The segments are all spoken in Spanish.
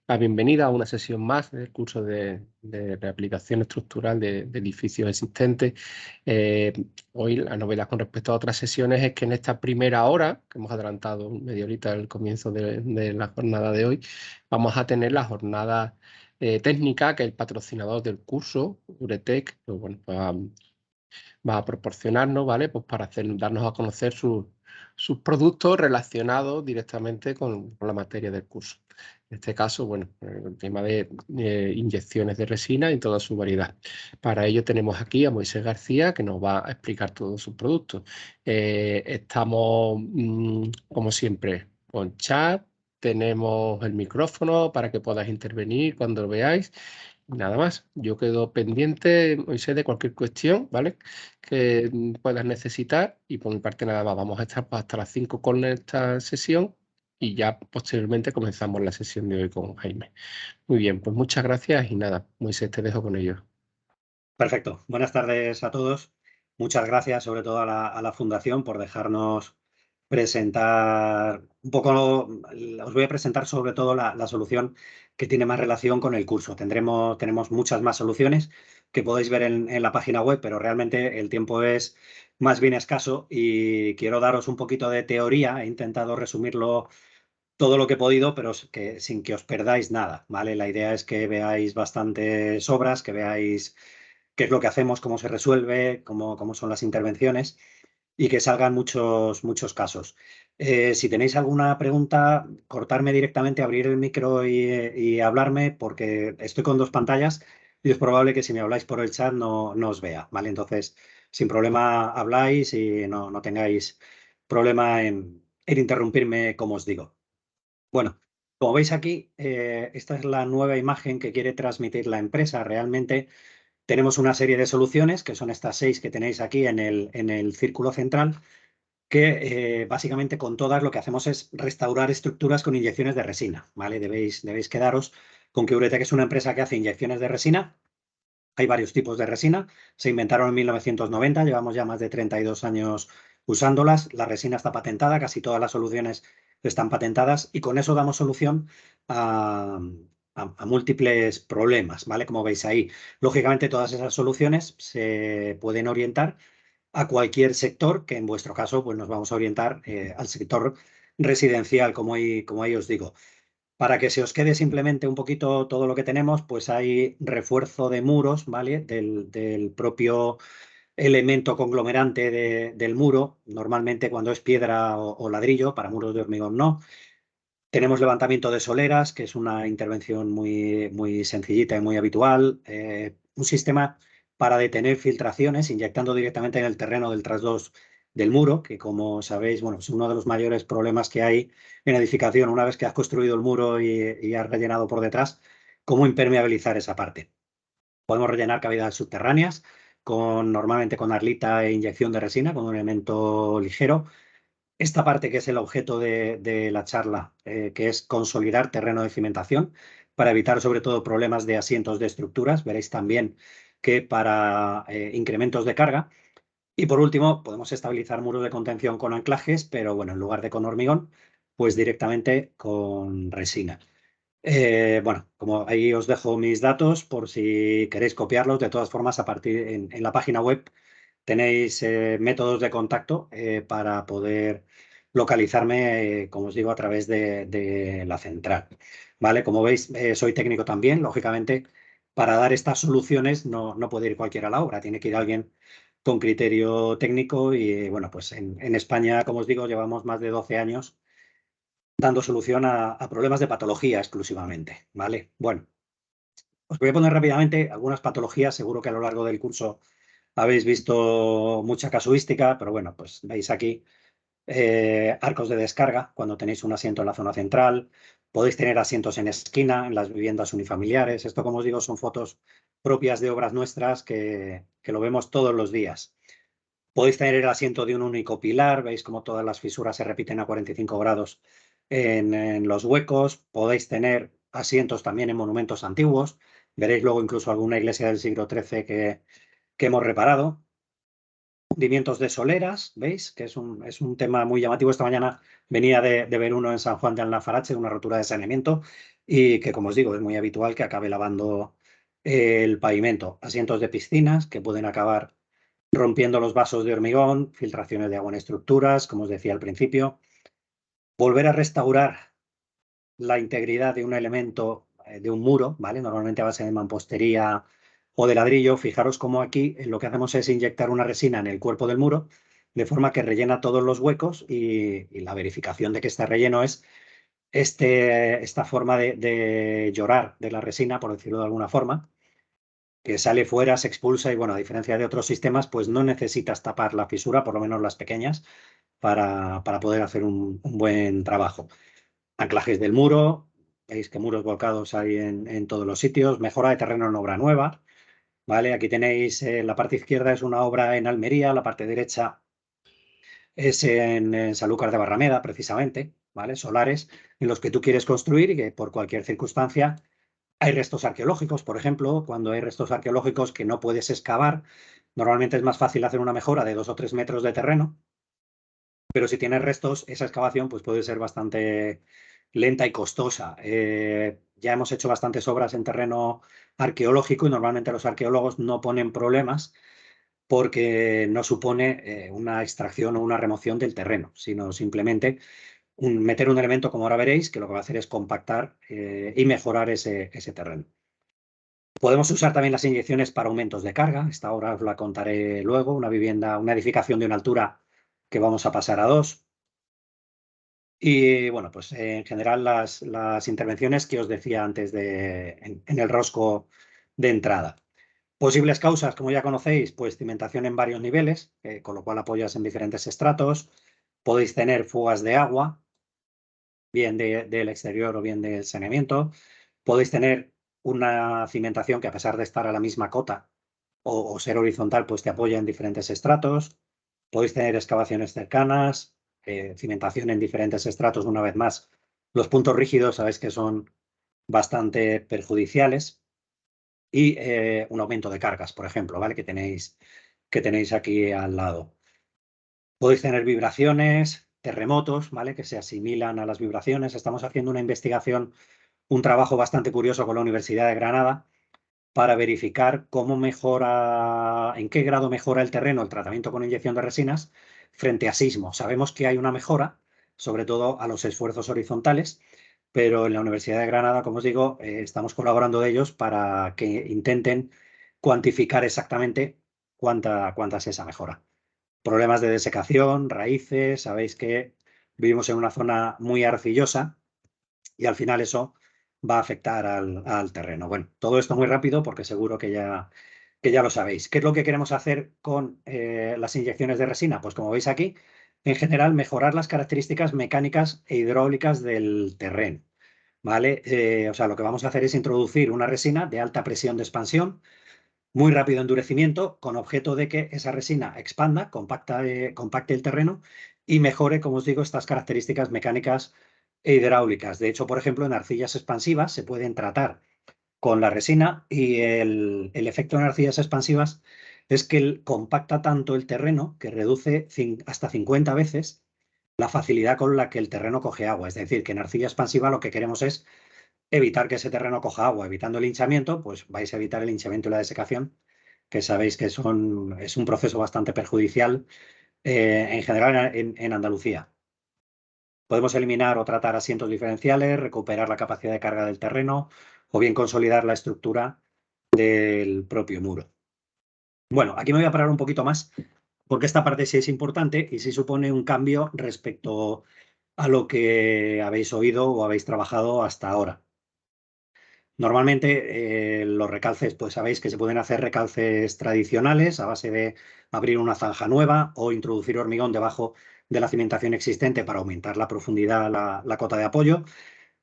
la bienvenida a una sesión más del curso de reaplicación estructural de edificios existentes. Hoy la novedad con respecto a otras sesiones es que en esta primera hora, que hemos adelantado media horita al comienzo de la jornada de hoy, vamos a tener la jornada técnica que el patrocinador del curso, Uretech, pues bueno, va a proporcionarnos, ¿vale? Pues para darnos a conocer sus productos relacionados directamente con la materia del curso. En este caso, bueno, el tema de inyecciones de resina en toda su variedad. Para ello tenemos aquí a Moisés García, que nos va a explicar todos sus productos. Estamos, como siempre, con chat, tenemos el micrófono para que puedas intervenir cuando lo veáis. Nada más, yo quedo pendiente, Moisés, de cualquier cuestión, ¿vale? Que puedas necesitar y por mi parte nada más. Vamos a estar pues, hasta las 5 con esta sesión y ya posteriormente comenzamos la sesión de hoy con Jaime. Muy bien, pues muchas gracias y nada, Moisés, te dejo con ellos. Perfecto. Buenas tardes a todos. Muchas gracias, sobre todo a la Fundación, por dejarnos presentar un poco. Os voy a presentar sobre todo la solución que tiene más relación con el curso. Tenemos muchas más soluciones que podéis ver en la página web, pero realmente el tiempo es más bien escaso y quiero daros un poquito de teoría. He intentado resumirlo todo lo que he podido, pero sin que os perdáis nada, ¿vale? La idea es que veáis bastantes obras, que veáis qué es lo que hacemos, cómo se resuelve, cómo son las intervenciones y que salgan muchos casos. Si tenéis alguna pregunta, cortarme directamente, abrir el micro y hablarme, porque estoy con dos pantallas y es probable que si me habláis por el chat no os vea, ¿vale? Entonces, sin problema habláis y no tengáis problema en interrumpirme, como os digo. Bueno, como veis aquí, esta es la nueva imagen que quiere transmitir la empresa. Realmente tenemos una serie de soluciones, que son estas 6 que tenéis aquí en el círculo central, que básicamente con todas lo que hacemos es restaurar estructuras con inyecciones de resina, ¿vale? Debéis quedaros con que Uretec es una empresa que hace inyecciones de resina. Hay varios tipos de resina, se inventaron en 1990, llevamos ya más de 32 años usándolas, la resina está patentada, casi todas las soluciones están patentadas y con eso damos solución a, a múltiples problemas, ¿vale? Como veis ahí, lógicamente todas esas soluciones se pueden orientar a cualquier sector, que en vuestro caso pues nos vamos a orientar al sector residencial, como ahí os digo. Para que se os quede simplemente un poquito todo lo que tenemos, pues hay refuerzo de muros, ¿vale? Del propio elemento conglomerante del muro, normalmente cuando es piedra o ladrillo, para muros de hormigón no. Tenemos levantamiento de soleras, que es una intervención muy sencillita y muy habitual. Un sistema para detener filtraciones, inyectando directamente en el terreno del trasdos del muro, que como sabéis, bueno, es uno de los mayores problemas que hay en edificación. Una vez que has construido el muro y has rellenado por detrás, ¿cómo impermeabilizar esa parte? Podemos rellenar cavidades subterráneas, normalmente con arlita e inyección de resina, con un elemento ligero. Esta parte que es el objeto de la charla, que es consolidar terreno de cimentación para evitar sobre todo problemas de asientos de estructuras. Veréis también que para incrementos de carga. Y por último, podemos estabilizar muros de contención con anclajes, pero bueno, en lugar de con hormigón, pues directamente con resina. Bueno, como ahí os dejo mis datos por si queréis copiarlos. De todas formas, a partir en la página web tenéis métodos de contacto para poder localizarme, como os digo, a través de la central. ¿Vale? Como veis, soy técnico también. Lógicamente, para dar estas soluciones no puede ir cualquiera a la obra, tiene que ir alguien con criterio técnico y, bueno, pues en España, como os digo, llevamos más de 12 años dando solución a problemas de patología exclusivamente, ¿vale? Bueno, os voy a poner rápidamente algunas patologías, seguro que a lo largo del curso habéis visto mucha casuística, pero bueno, pues veis aquí arcos de descarga, cuando tenéis un asiento en la zona central, podéis tener asientos en esquina, en las viviendas unifamiliares. Esto, como os digo, son fotos propias de obras nuestras que lo vemos todos los días. Podéis tener el asiento de un único pilar, veis cómo todas las fisuras se repiten a 45 grados en los huecos. Podéis tener asientos también en monumentos antiguos. Veréis luego incluso alguna iglesia del siglo XIII que hemos reparado. hundimientos de soleras, ¿veis? Que es un tema muy llamativo. Esta mañana venía de ver uno en San Juan de Alnafarache, una rotura de saneamiento, y que, como os digo, es muy habitual que acabe lavando el pavimento. Asientos de piscinas que pueden acabar rompiendo los vasos de hormigón, filtraciones de agua en estructuras, como os decía al principio. Volver a restaurar la integridad de un elemento, de un muro, ¿vale? Normalmente a base de mampostería o de ladrillo. Fijaros cómo aquí lo que hacemos es inyectar una resina en el cuerpo del muro, de forma que rellena todos los huecos y la verificación de que está relleno es esta forma de llorar de la resina, por decirlo de alguna forma, que sale fuera, se expulsa y, bueno, a diferencia de otros sistemas, pues no necesitas tapar la fisura, por lo menos las pequeñas, para poder hacer un buen trabajo. Anclajes del muro, veis que muros volcados hay en todos los sitios. Mejora de terreno en obra nueva, ¿vale? Aquí tenéis, la parte izquierda es una obra en Almería, la parte derecha es en Sanlúcar de Barrameda, precisamente, ¿vale? Solares en los que tú quieres construir y que por cualquier circunstancia hay restos arqueológicos, por ejemplo. Cuando hay restos arqueológicos que no puedes excavar, normalmente es más fácil hacer una mejora de 2 o 3 metros de terreno, pero si tienes restos, esa excavación pues, puede ser bastante lenta y costosa. Ya hemos hecho bastantes obras en terreno arqueológico y normalmente los arqueólogos no ponen problemas porque no supone una extracción o una remoción del terreno, sino simplemente meter un elemento, como ahora veréis, que lo que va a hacer es compactar y mejorar ese terreno. Podemos usar también las inyecciones para aumentos de carga. Esta obra os la contaré luego. Una vivienda, una edificación de una altura que vamos a pasar a 2. Y bueno, pues en general las intervenciones que os decía antes en el rosco de entrada. Posibles causas, como ya conocéis, pues cimentación en varios niveles, con lo cual apoyas en diferentes estratos. Podéis tener fugas de agua, bien del exterior o bien del saneamiento. Podéis tener una cimentación que, a pesar de estar a la misma cota o ser horizontal, pues te apoya en diferentes estratos. Podéis tener excavaciones cercanas, cimentación en diferentes estratos. Una vez más, los puntos rígidos sabéis que son bastante perjudiciales. Y un aumento de cargas, por ejemplo, ¿vale? Que tenéis aquí al lado. Podéis tener vibraciones, terremotos, ¿vale? Que se asimilan a las vibraciones. Estamos haciendo una investigación, un trabajo bastante curioso con la Universidad de Granada para verificar cómo mejora, en qué grado mejora el terreno el tratamiento con inyección de resinas frente a sismo. Sabemos que hay una mejora, sobre todo a los esfuerzos horizontales, pero en la Universidad de Granada, como os digo, estamos colaborando de ellos para que intenten cuantificar exactamente cuánta es esa mejora. Problemas de desecación, raíces, sabéis que vivimos en una zona muy arcillosa y al final eso va a afectar al terreno. Bueno, todo esto muy rápido porque seguro que ya lo sabéis. ¿Qué es lo que queremos hacer con las inyecciones de resina? Pues como veis aquí, en general mejorar las características mecánicas e hidráulicas del terreno, ¿vale? O sea, lo que vamos a hacer es introducir una resina de alta presión de expansión, muy rápido endurecimiento, con objeto de que esa resina expanda, compacte el terreno y mejore, como os digo, estas características mecánicas e hidráulicas. De hecho, por ejemplo, en arcillas expansivas se pueden tratar con la resina y el efecto en arcillas expansivas es que compacta tanto el terreno que reduce hasta 50 veces la facilidad con la que el terreno coge agua. Es decir, que en arcilla expansiva lo que queremos es evitar que ese terreno coja agua. Evitando el hinchamiento, pues vais a evitar el hinchamiento y la desecación, que sabéis que es un proceso bastante perjudicial en general en Andalucía. Podemos eliminar o tratar asientos diferenciales, recuperar la capacidad de carga del terreno o bien consolidar la estructura del propio muro. Bueno, aquí me voy a parar un poquito más porque esta parte sí es importante y sí supone un cambio respecto a lo que habéis oído o habéis trabajado hasta ahora. Normalmente los recalces, pues sabéis que se pueden hacer recalces tradicionales a base de abrir una zanja nueva o introducir hormigón debajo de la cimentación existente para aumentar la profundidad, la cota de apoyo.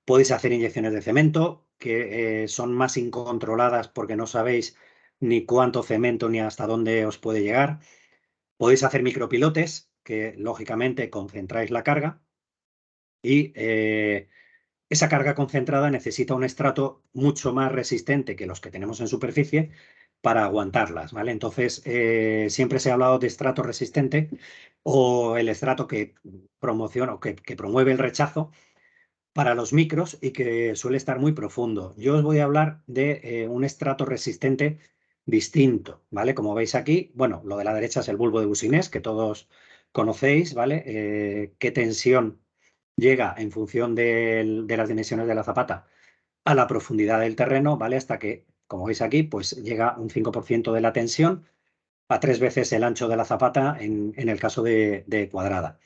Podéis hacer inyecciones de cemento que son más incontroladas porque no sabéis ni cuánto cemento ni hasta dónde os puede llegar. Podéis hacer micropilotes que lógicamente concentráis la carga y esa carga concentrada necesita un estrato mucho más resistente que los que tenemos en superficie para aguantarlas, ¿vale? Entonces, siempre se ha hablado de estrato resistente o el estrato que promociona o que promueve el rechazo para los micros y que suele estar muy profundo. Yo os voy a hablar de un estrato resistente distinto, ¿vale? Como veis aquí, bueno, lo de la derecha es el bulbo de Boussinesq, que todos conocéis, ¿vale? Qué tensión llega en función de las dimensiones de la zapata a la profundidad del terreno, ¿vale? Hasta que, como veis aquí, pues llega un 5% de la tensión a 3 veces el ancho de la zapata en el caso de cuadrada.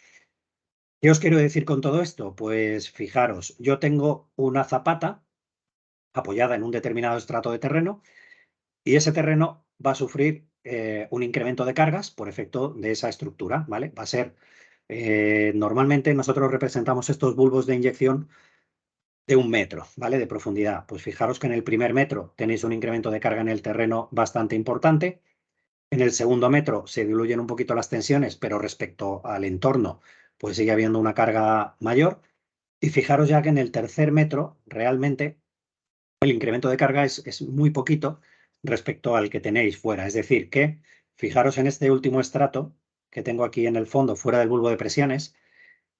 ¿Qué os quiero decir con todo esto? Pues fijaros, yo tengo una zapata apoyada en un determinado estrato de terreno y ese terreno va a sufrir un incremento de cargas por efecto de esa estructura, ¿vale? Va a ser, normalmente nosotros representamos estos bulbos de inyección de 1 metro, ¿vale? De profundidad. Pues fijaros que en el primer metro tenéis un incremento de carga en el terreno bastante importante. En el segundo metro se diluyen un poquito las tensiones, pero respecto al entorno, pues sigue habiendo una carga mayor. Y fijaros ya que en el tercer metro, realmente, el incremento de carga es muy poquito respecto al que tenéis fuera. Es decir, que fijaros en este último estrato que tengo aquí en el fondo, fuera del bulbo de presiones,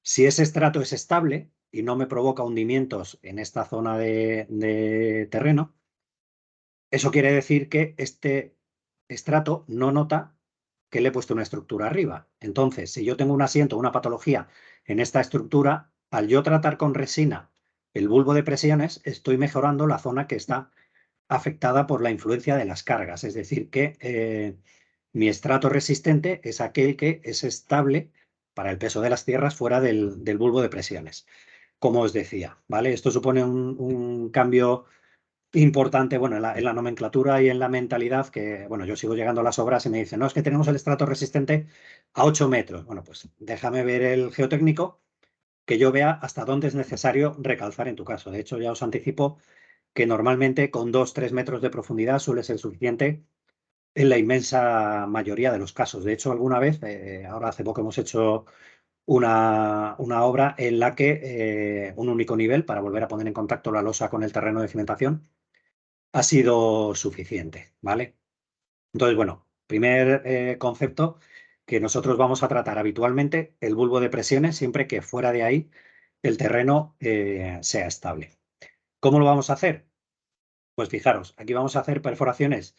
si ese estrato es estable y no me provoca hundimientos en esta zona de terreno, eso quiere decir que este estrato no nota que le he puesto una estructura arriba. Entonces, si yo tengo un asiento, una patología en esta estructura, al yo tratar con resina el bulbo de presiones, estoy mejorando la zona que está afectada por la influencia de las cargas. Es decir, que mi estrato resistente es aquel que es estable para el peso de las tierras fuera del bulbo de presiones, como os decía, ¿vale? Esto supone un cambio importante, bueno, en la nomenclatura y en la mentalidad, que, bueno, yo sigo llegando a las obras y me dicen, no, es que tenemos el estrato resistente a 8 metros. Bueno, pues déjame ver el geotécnico, que yo vea hasta dónde es necesario recalzar en tu caso. De hecho, ya os anticipo que normalmente con 2-3 metros de profundidad suele ser suficiente en la inmensa mayoría de los casos. De hecho, alguna vez, ahora hace poco hemos hecho una obra en la que un único nivel, para volver a poner en contacto la losa con el terreno de cimentación, ha sido suficiente, ¿vale? Entonces, bueno, primer concepto que nosotros vamos a tratar habitualmente, el bulbo de presiones, siempre que fuera de ahí el terreno sea estable. ¿Cómo lo vamos a hacer? Pues fijaros, aquí vamos a hacer perforaciones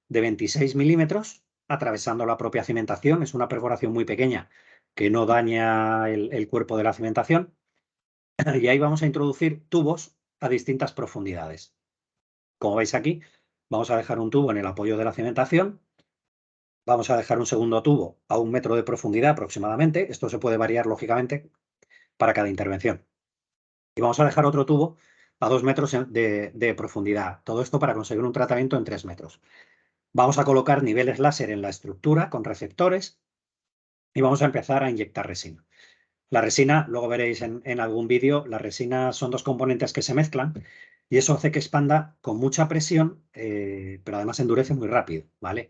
de 26 milímetros, atravesando la propia cimentación. Es una perforación muy pequeña que no daña el cuerpo de la cimentación. Y ahí vamos a introducir tubos a distintas profundidades. Como veis aquí, vamos a dejar un tubo en el apoyo de la cimentación. Vamos a dejar un segundo tubo a 1 metro de profundidad aproximadamente. Esto se puede variar, lógicamente, para cada intervención. Y vamos a dejar otro tubo a 2 metros de profundidad. Todo esto para conseguir un tratamiento en 3 metros. Vamos a colocar niveles láser en la estructura con receptores y vamos a empezar a inyectar resina. La resina, luego veréis en algún vídeo, la resina son 2 componentes que se mezclan y eso hace que expanda con mucha presión, pero además endurece muy rápido, ¿vale?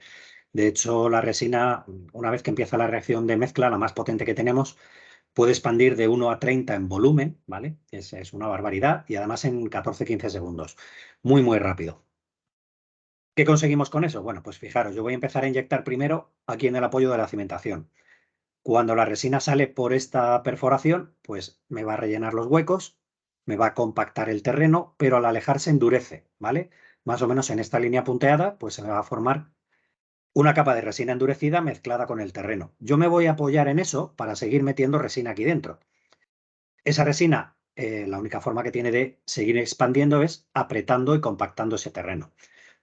De hecho, la resina, una vez que empieza la reacción de mezcla, la más potente que tenemos, puede expandir de 1 a 30 en volumen, ¿vale? Es una barbaridad y además en 14-15 segundos. Muy, muy rápido. ¿Qué conseguimos con eso? Bueno, pues fijaros, yo voy a empezar a inyectar primero aquí en el apoyo de la cimentación. Cuando la resina sale por esta perforación, pues me va a rellenar los huecos, me va a compactar el terreno, pero al alejarse endurece, ¿vale? Más o menos en esta línea punteada, pues se me va a formar una capa de resina endurecida mezclada con el terreno. Yo me voy a apoyar en eso para seguir metiendo resina aquí dentro. Esa resina, la única forma que tiene de seguir expandiendo es apretando y compactando ese terreno.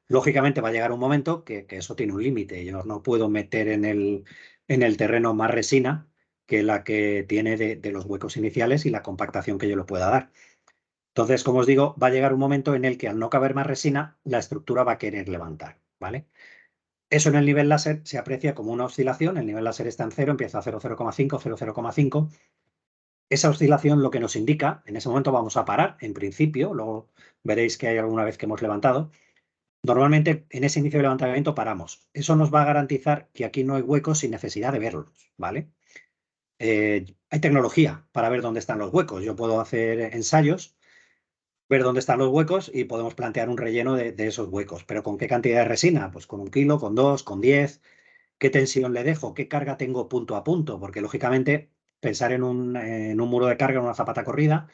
Lógicamente va a llegar un momento que eso tiene un límite. Yo no puedo meter en el terreno más resina que la que tiene de los huecos iniciales y la compactación que yo le pueda dar. Entonces, como os digo, va a llegar un momento en el que al no caber más resina, la estructura va a querer levantar, ¿vale? Eso en el nivel láser se aprecia como una oscilación. El nivel láser está en 0, empieza a 0, 0,5, 0, 0,5. Esa oscilación lo que nos indica, en ese momento vamos a parar, en principio, luego veréis que hay alguna vez que hemos levantado. Normalmente en ese inicio de levantamiento paramos. Eso nos va a garantizar que aquí no hay huecos sin necesidad de verlos, ¿vale? Hay tecnología para ver dónde están los huecos. Yo puedo hacer ensayos ver dónde están los huecos y podemos plantear un relleno de esos huecos. ¿Pero con qué cantidad de resina? Pues con 1 kilo, con 2, con 10. ¿Qué tensión le dejo? ¿Qué carga tengo punto a punto? Porque, lógicamente, pensar en un muro de carga, en una zapata corrida,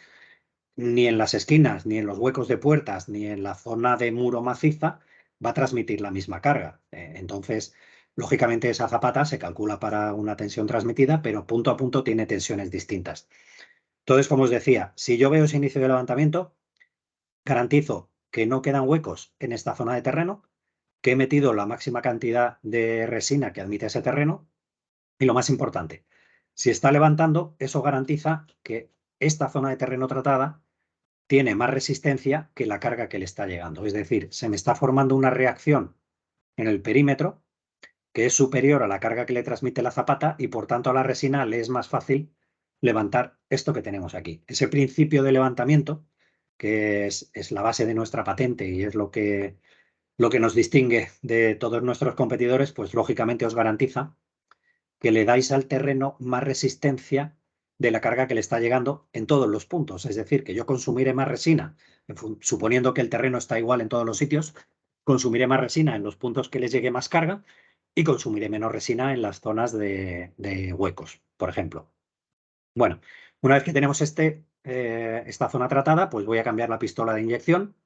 ni en las esquinas, ni en los huecos de puertas, ni en la zona de muro maciza va a transmitir la misma carga. Entonces, lógicamente, esa zapata se calcula para una tensión transmitida, pero punto a punto tiene tensiones distintas. Entonces, como os decía, si yo veo ese inicio de levantamiento, garantizo que no quedan huecos en esta zona de terreno, que he metido la máxima cantidad de resina que admite ese terreno y, lo más importante, si está levantando, eso garantiza que esta zona de terreno tratada tiene más resistencia que la carga que le está llegando. Es decir, se me está formando una reacción en el perímetro que es superior a la carga que le transmite la zapata y, por tanto, a la resina le es más fácil levantar esto que tenemos aquí. Ese principio de levantamiento, que es la base de nuestra patente y es lo que nos distingue de todos nuestros competidores, pues lógicamente os garantiza que le dais al terreno más resistencia de la carga que le está llegando en todos los puntos. Es decir, que yo consumiré más resina, suponiendo que el terreno está igual en todos los sitios, consumiré más resina en los puntos que les llegue más carga y consumiré menos resina en las zonas de huecos, por ejemplo. Bueno, una vez que tenemos esta zona tratada, pues voy a cambiar la pistola de inyección.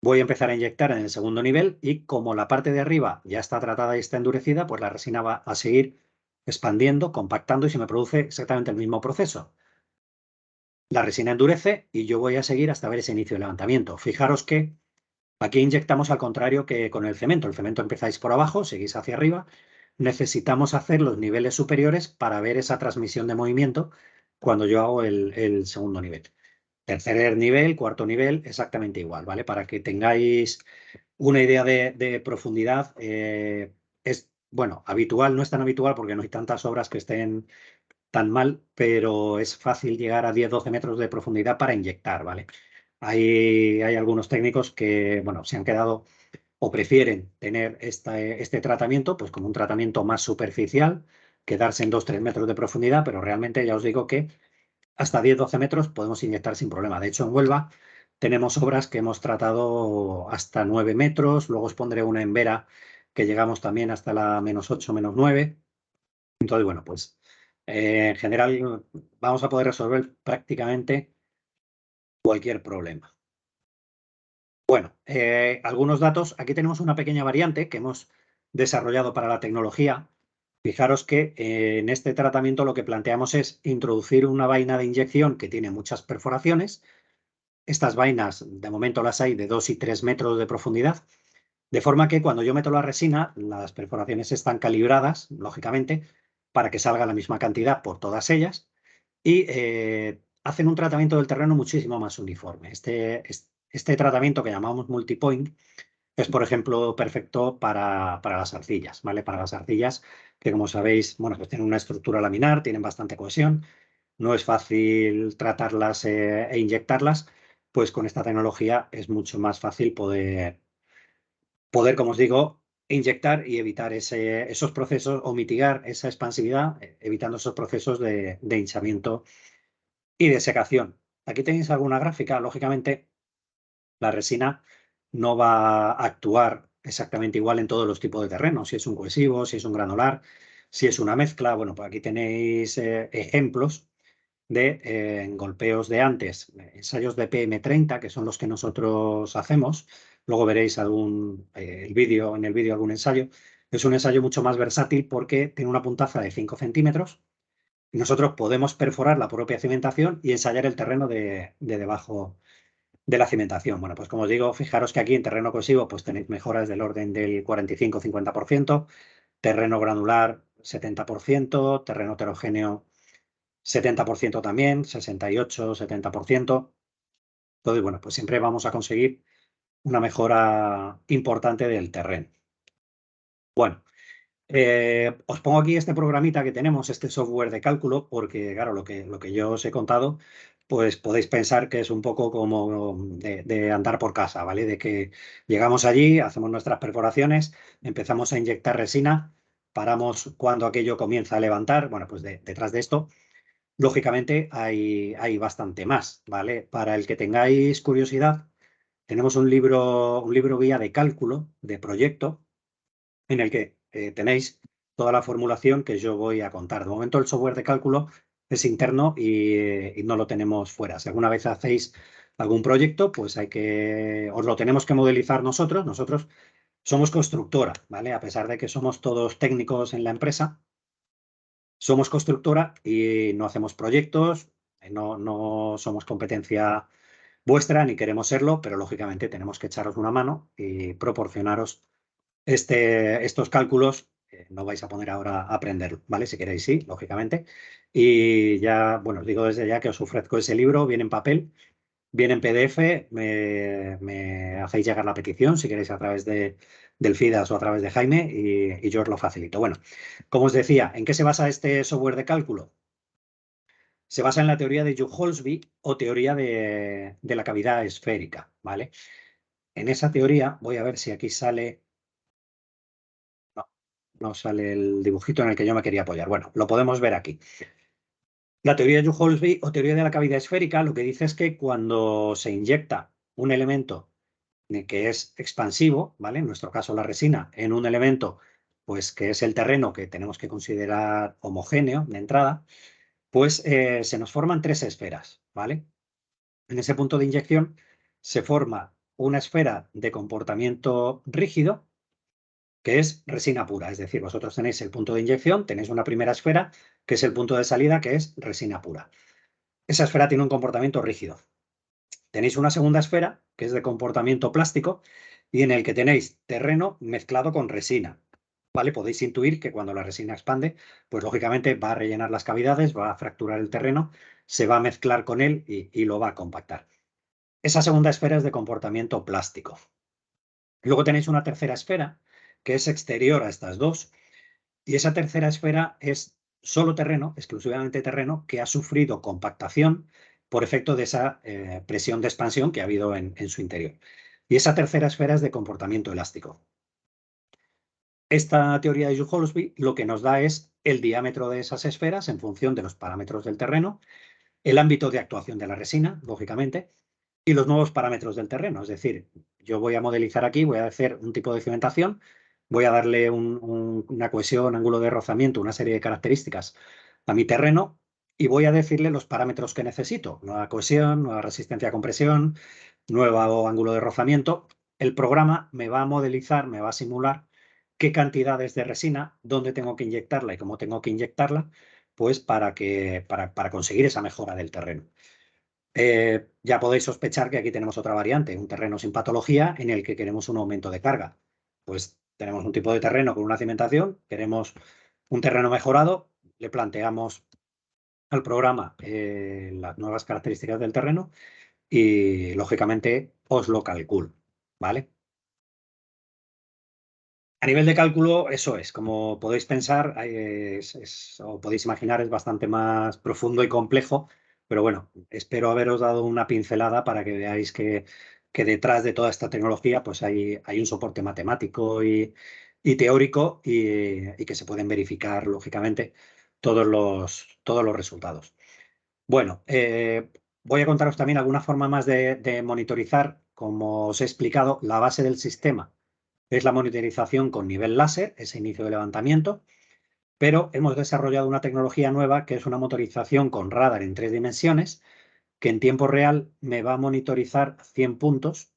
Voy a empezar a inyectar en el segundo nivel y, como la parte de arriba ya está tratada y está endurecida, pues la resina va a seguir expandiendo, compactando y se me produce exactamente el mismo proceso. La resina endurece y yo voy a seguir hasta ver ese inicio de levantamiento. Fijaros que aquí inyectamos al contrario que con el cemento. El cemento empezáis por abajo, seguís hacia arriba. Necesitamos hacer los niveles superiores para ver esa transmisión de movimiento cuando yo hago el segundo nivel. Tercer nivel, cuarto nivel, exactamente igual, ¿vale? Para que tengáis una idea de profundidad. Es, bueno, habitual, no es tan habitual porque no hay tantas obras que estén tan mal, pero es fácil llegar a 10-12 metros de profundidad para inyectar, ¿vale? Hay algunos técnicos que, bueno, se han quedado o prefieren tener este tratamiento, pues como un tratamiento más superficial, quedarse en 2-3 metros de profundidad, pero realmente ya os digo que hasta 10-12 metros podemos inyectar sin problema. De hecho, en Huelva tenemos obras que hemos tratado hasta 9 metros, luego os pondré una en Vera que llegamos también hasta la -8, -9. Entonces, bueno, pues en general vamos a poder resolver prácticamente cualquier problema. Bueno, algunos datos. Aquí tenemos una pequeña variante que hemos desarrollado para la tecnología. Fijaros que en este tratamiento lo que planteamos es introducir una vaina de inyección que tiene muchas perforaciones. Estas vainas, de momento las hay de 2 y 3 metros de profundidad, de forma que cuando yo meto la resina, las perforaciones están calibradas, lógicamente, para que salga la misma cantidad por todas ellas y hacen un tratamiento del terreno muchísimo más uniforme. Este tratamiento que llamamos multipoint es, por ejemplo, perfecto para las arcillas, ¿vale? Para las arcillas que, como sabéis, bueno, pues tienen una estructura laminar, tienen bastante cohesión, no es fácil tratarlas e inyectarlas, pues con esta tecnología es mucho más fácil poder, como os digo, inyectar y evitar esos procesos o mitigar esa expansividad, evitando esos procesos de hinchamiento y de secación. Aquí tenéis alguna gráfica. Lógicamente, la resina no va a actuar exactamente igual en todos los tipos de terrenos, si es un cohesivo, si es un granular, si es una mezcla. Bueno, pues aquí tenéis ejemplos de golpeos de antes, ensayos de PM30, que son los que nosotros hacemos. Luego veréis en el vídeo algún ensayo. Es un ensayo mucho más versátil porque tiene una puntaza de 5 centímetros. Y nosotros podemos perforar la propia cimentación y ensayar el terreno de debajo de la cimentación. Bueno, pues como os digo, fijaros que aquí en terreno cohesivo pues tenéis mejoras del orden del 45-50%, terreno granular 70%, terreno heterogéneo 70% también, 68-70%. Entonces, bueno, pues siempre vamos a conseguir una mejora importante del terreno. Bueno, os pongo aquí este programita que tenemos, este software de cálculo, porque claro, lo que yo os he contado, pues podéis pensar que es un poco como de andar por casa, ¿vale? De que llegamos allí, hacemos nuestras perforaciones, empezamos a inyectar resina, paramos cuando aquello comienza a levantar. Bueno, pues detrás de esto lógicamente hay bastante más, ¿vale? Para el que tengáis curiosidad, tenemos un libro guía de cálculo, de proyecto, en el que tenéis toda la formulación que yo voy a contar. De momento el software de cálculo es interno y no lo tenemos fuera. Si alguna vez hacéis algún proyecto, pues os lo tenemos que modelizar nosotros. Nosotros somos constructora, ¿vale? A pesar de que somos todos técnicos en la empresa, somos constructora y no hacemos proyectos, no somos competencia vuestra ni queremos serlo, pero lógicamente tenemos que echaros una mano y proporcionaros estos cálculos. No vais a poner ahora a aprenderlo, ¿vale? Si queréis, sí, lógicamente. Y ya, bueno, os digo desde ya que os ofrezco ese libro, viene en papel, viene en PDF, me hacéis llegar la petición, si queréis, a través del FIDAS o a través de Jaime, y yo os lo facilito. Bueno, como os decía, ¿en qué se basa este software de cálculo? Se basa en la teoría de Jules-Holsby o teoría de la cavidad esférica, ¿vale? En esa teoría, voy a ver si aquí sale. No sale el dibujito en el que yo me quería apoyar. Bueno, lo podemos ver aquí. La teoría de Jules-Holsby o teoría de la cavidad esférica lo que dice es que cuando se inyecta un elemento que es expansivo, ¿vale? En nuestro caso la resina, en un elemento pues que es el terreno que tenemos que considerar homogéneo de entrada, pues se nos forman tres esferas, ¿vale? En ese punto de inyección se forma una esfera de comportamiento rígido, que es resina pura. Es decir, vosotros tenéis el punto de inyección, tenéis una primera esfera, que es el punto de salida, que es resina pura. Esa esfera tiene un comportamiento rígido. Tenéis una segunda esfera, que es de comportamiento plástico, y en el que tenéis terreno mezclado con resina. ¿Vale? Podéis intuir que cuando la resina expande, pues lógicamente va a rellenar las cavidades, va a fracturar el terreno, se va a mezclar con él y lo va a compactar. Esa segunda esfera es de comportamiento plástico. Luego tenéis una tercera esfera, que es exterior a estas dos, y esa tercera esfera es solo terreno, exclusivamente terreno, que ha sufrido compactación por efecto de esa presión de expansión que ha habido en su interior. Y esa tercera esfera es de comportamiento elástico. Esta teoría de Jules-Holsby lo que nos da es el diámetro de esas esferas en función de los parámetros del terreno, el ámbito de actuación de la resina, lógicamente, y los nuevos parámetros del terreno. Es decir, yo voy a modelizar aquí, voy a hacer un tipo de cimentación, voy a darle una cohesión, ángulo de rozamiento, una serie de características a mi terreno y voy a decirle los parámetros que necesito. Nueva cohesión, nueva resistencia a compresión, nuevo ángulo de rozamiento. El programa me va a modelizar, me va a simular qué cantidades de resina, dónde tengo que inyectarla y cómo tengo que inyectarla, pues para conseguir esa mejora del terreno. Ya podéis sospechar que aquí tenemos otra variante, un terreno sin patología en el que queremos un aumento de carga. Pues tenemos un tipo de terreno con una cimentación, queremos un terreno mejorado, le planteamos al programa las nuevas características del terreno y, lógicamente, os lo calculo, ¿vale? A nivel de cálculo, eso es, como podéis pensar, o podéis imaginar, es bastante más profundo y complejo, pero bueno, espero haberos dado una pincelada para que veáis que detrás de toda esta tecnología pues hay un soporte matemático y teórico y que se pueden verificar, lógicamente, todos los resultados. Bueno, voy a contaros también alguna forma más de monitorizar, como os he explicado, la base del sistema es la monitorización con nivel láser, ese inicio de levantamiento, pero hemos desarrollado una tecnología nueva que es una motorización con radar en 3 dimensiones, que en tiempo real me va a monitorizar 100 puntos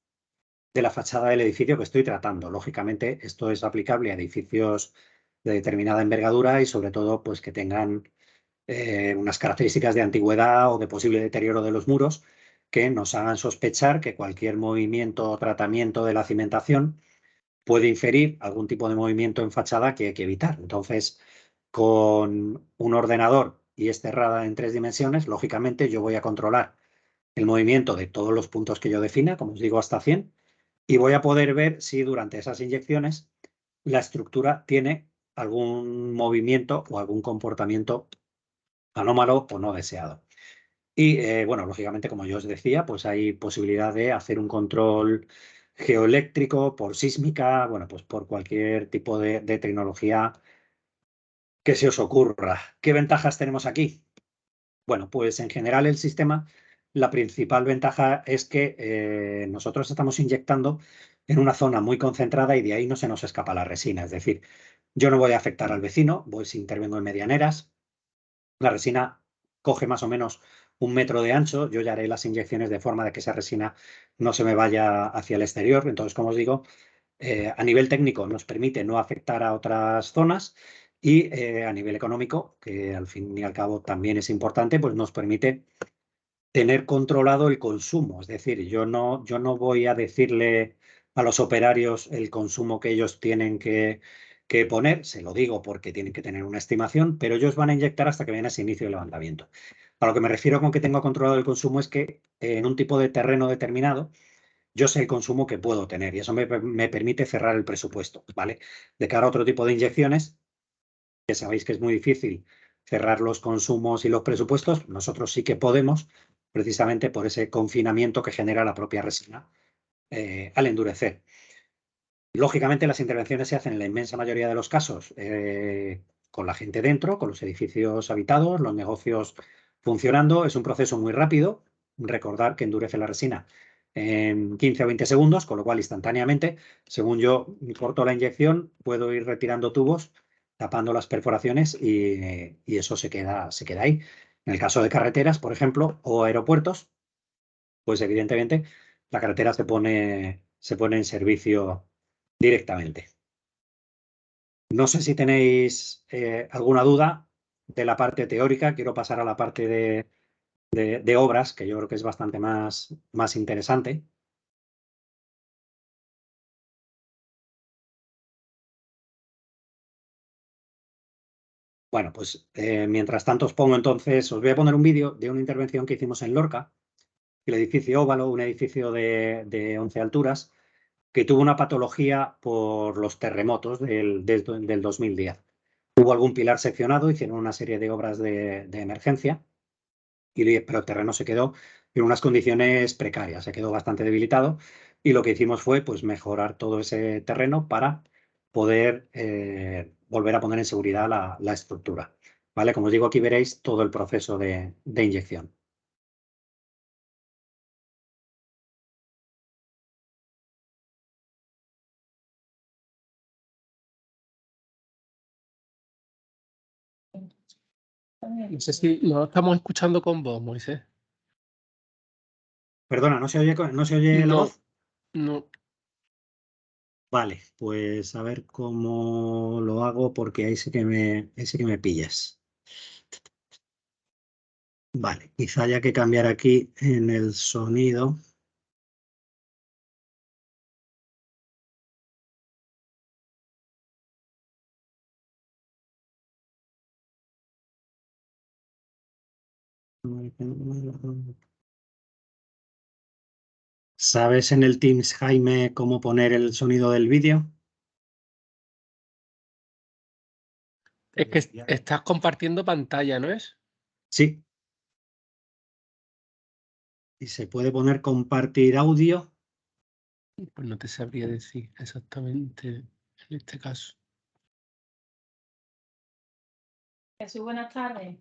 de la fachada del edificio que estoy tratando. Lógicamente, esto es aplicable a edificios de determinada envergadura y sobre todo pues que tengan unas características de antigüedad o de posible deterioro de los muros que nos hagan sospechar que cualquier movimiento o tratamiento de la cimentación puede inferir algún tipo de movimiento en fachada que hay que evitar. Entonces, con un ordenador y este radar en 3 dimensiones, lógicamente yo voy a controlar el movimiento de todos los puntos que yo defina, como os digo, hasta 100, y voy a poder ver si durante esas inyecciones la estructura tiene algún movimiento o algún comportamiento anómalo o no deseado. Y bueno, lógicamente, como yo os decía, pues hay posibilidad de hacer un control geoeléctrico, por sísmica, bueno, pues por cualquier tipo de tecnología que se os ocurra. ¿Qué ventajas tenemos aquí? Bueno, pues en general el sistema, la principal ventaja es que nosotros estamos inyectando en una zona muy concentrada y de ahí no se nos escapa la resina. Es decir, yo no voy a afectar al vecino, voy si intervengo en medianeras. La resina coge más o menos 1 metro de ancho. Yo ya haré las inyecciones de forma de que esa resina no se me vaya hacia el exterior. Entonces, como os digo, a nivel técnico nos permite no afectar a otras zonas y a nivel económico, que al fin y al cabo también es importante, pues nos permite tener controlado el consumo. Es decir, yo no voy a decirle a los operarios el consumo que ellos tienen que poner, se lo digo porque tienen que tener una estimación, pero ellos van a inyectar hasta que viene ese inicio de levantamiento. A lo que me refiero con que tengo controlado el consumo es que en un tipo de terreno determinado, yo sé el consumo que puedo tener y eso me permite cerrar el presupuesto, ¿vale? De cara a otro tipo de inyecciones, que sabéis que es muy difícil cerrar los consumos y los presupuestos, nosotros sí que podemos, precisamente por ese confinamiento que genera la propia resina al endurecer. Lógicamente, las intervenciones se hacen en la inmensa mayoría de los casos con la gente dentro, con los edificios habitados, los negocios funcionando. Es un proceso muy rápido. Recordar que endurece la resina en 15 o 20 segundos, con lo cual instantáneamente, según yo corto la inyección, puedo ir retirando tubos, tapando las perforaciones y eso se queda ahí. En el caso de carreteras, por ejemplo, o aeropuertos, pues evidentemente la carretera se pone en servicio directamente. No sé si tenéis alguna duda de la parte teórica. Quiero pasar a la parte de obras, que yo creo que es bastante más interesante. Bueno, pues mientras tanto os pongo entonces, os voy a poner un vídeo de una intervención que hicimos en Lorca, el edificio Óvalo, un edificio de 11 alturas, que tuvo una patología por los terremotos del 2010. Hubo algún pilar seccionado, hicieron una serie de obras de emergencia, pero el terreno se quedó en unas condiciones precarias, se quedó bastante debilitado y lo que hicimos fue pues, mejorar todo ese terreno para poder volver a poner en seguridad la estructura. ¿Vale? Como os digo, aquí veréis todo el proceso de inyección. No sé si nos estamos escuchando con vos, Moisés. Perdona, ¿no se oye la No, voz? no. Vale, pues a ver cómo lo hago porque ahí sí que me pillas. Vale, quizá haya que cambiar aquí en el sonido. ¿Sabes en el Teams, Jaime, cómo poner el sonido del vídeo? Es que estás compartiendo pantalla, ¿no es? Sí. Y se puede poner compartir audio. Pues no te sabría decir exactamente en este caso. Jesús, buenas tardes.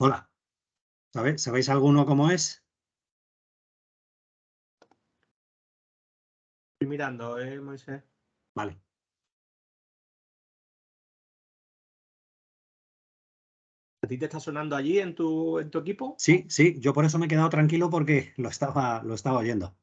Hola. ¿Sabéis alguno cómo es? Estoy mirando, Moisés. Vale. ¿A ti te está sonando allí en tu equipo? Sí, sí, yo por eso me he quedado tranquilo porque lo estaba oyendo.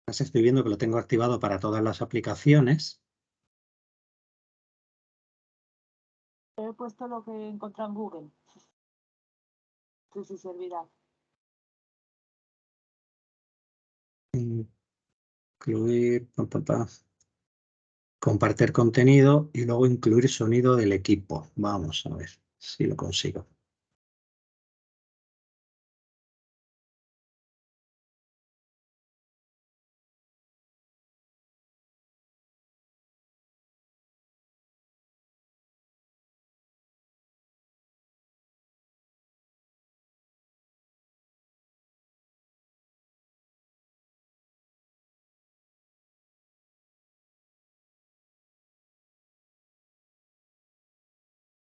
Estoy viendo que lo tengo activado para todas las aplicaciones. He puesto lo que he encontrado en Google. Sí, sí, servirá. Incluir, compartir contenido y luego incluir sonido del equipo. Vamos a ver si lo consigo.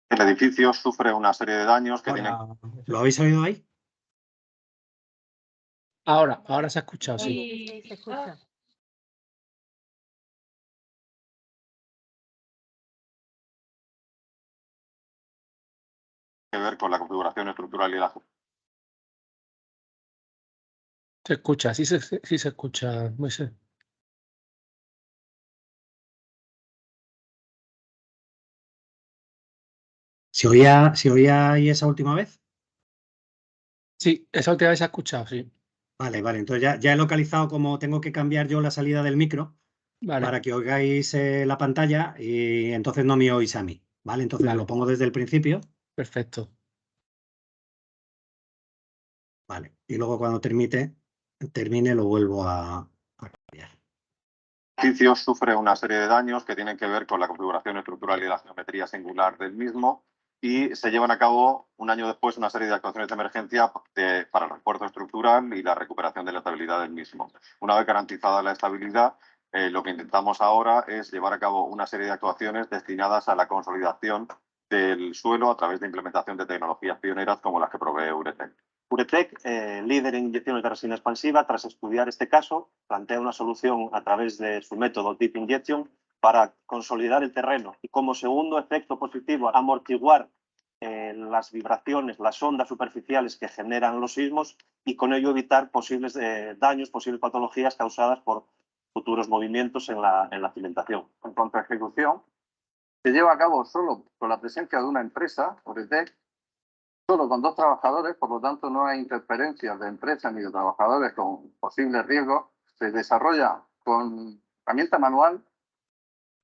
El edificio sufre una serie de daños que tienen... ¿Lo habéis oído ahí? Ahora se ha escuchado, sí. Sí, se escucha. que ver con la configuración estructural y la... Se escucha, sí se escucha, Moisés. ¿Se oía ahí esa última vez? Sí, esa última vez se ha escuchado, sí. Vale, entonces ya he localizado cómo tengo que cambiar yo la salida del micro Vale, para que oigáis la pantalla y entonces no me oís a mí, ¿vale? Entonces Vale. lo pongo desde el principio, perfecto. ¿vale? Y luego cuando termine lo vuelvo a cambiar. El edificio sufre una serie de daños que tienen que ver con la configuración estructural y la geometría singular del mismo y se llevan a cabo un año después una serie de actuaciones de emergencia para el refuerzo estructural y la recuperación de la estabilidad del mismo. Una vez garantizada la estabilidad, lo que intentamos ahora es llevar a cabo una serie de actuaciones destinadas a la consolidación del suelo a través de implementación de tecnologías pioneras como las que provee Uretec. Uretec, líder en inyecciones de resina expansiva, tras estudiar este caso, plantea una solución a través de su método Deep Injection para consolidar el terreno y, como segundo efecto positivo, amortiguar las vibraciones, las ondas superficiales que generan los sismos y con ello evitar posibles daños, posibles patologías causadas por futuros movimientos en la cimentación. En cuanto a ejecución, se lleva a cabo solo con la presencia de una empresa, Uretec, solo con 2 trabajadores, por lo tanto no hay interferencias de empresas ni de trabajadores con posibles riesgos. Se desarrolla con herramienta manual,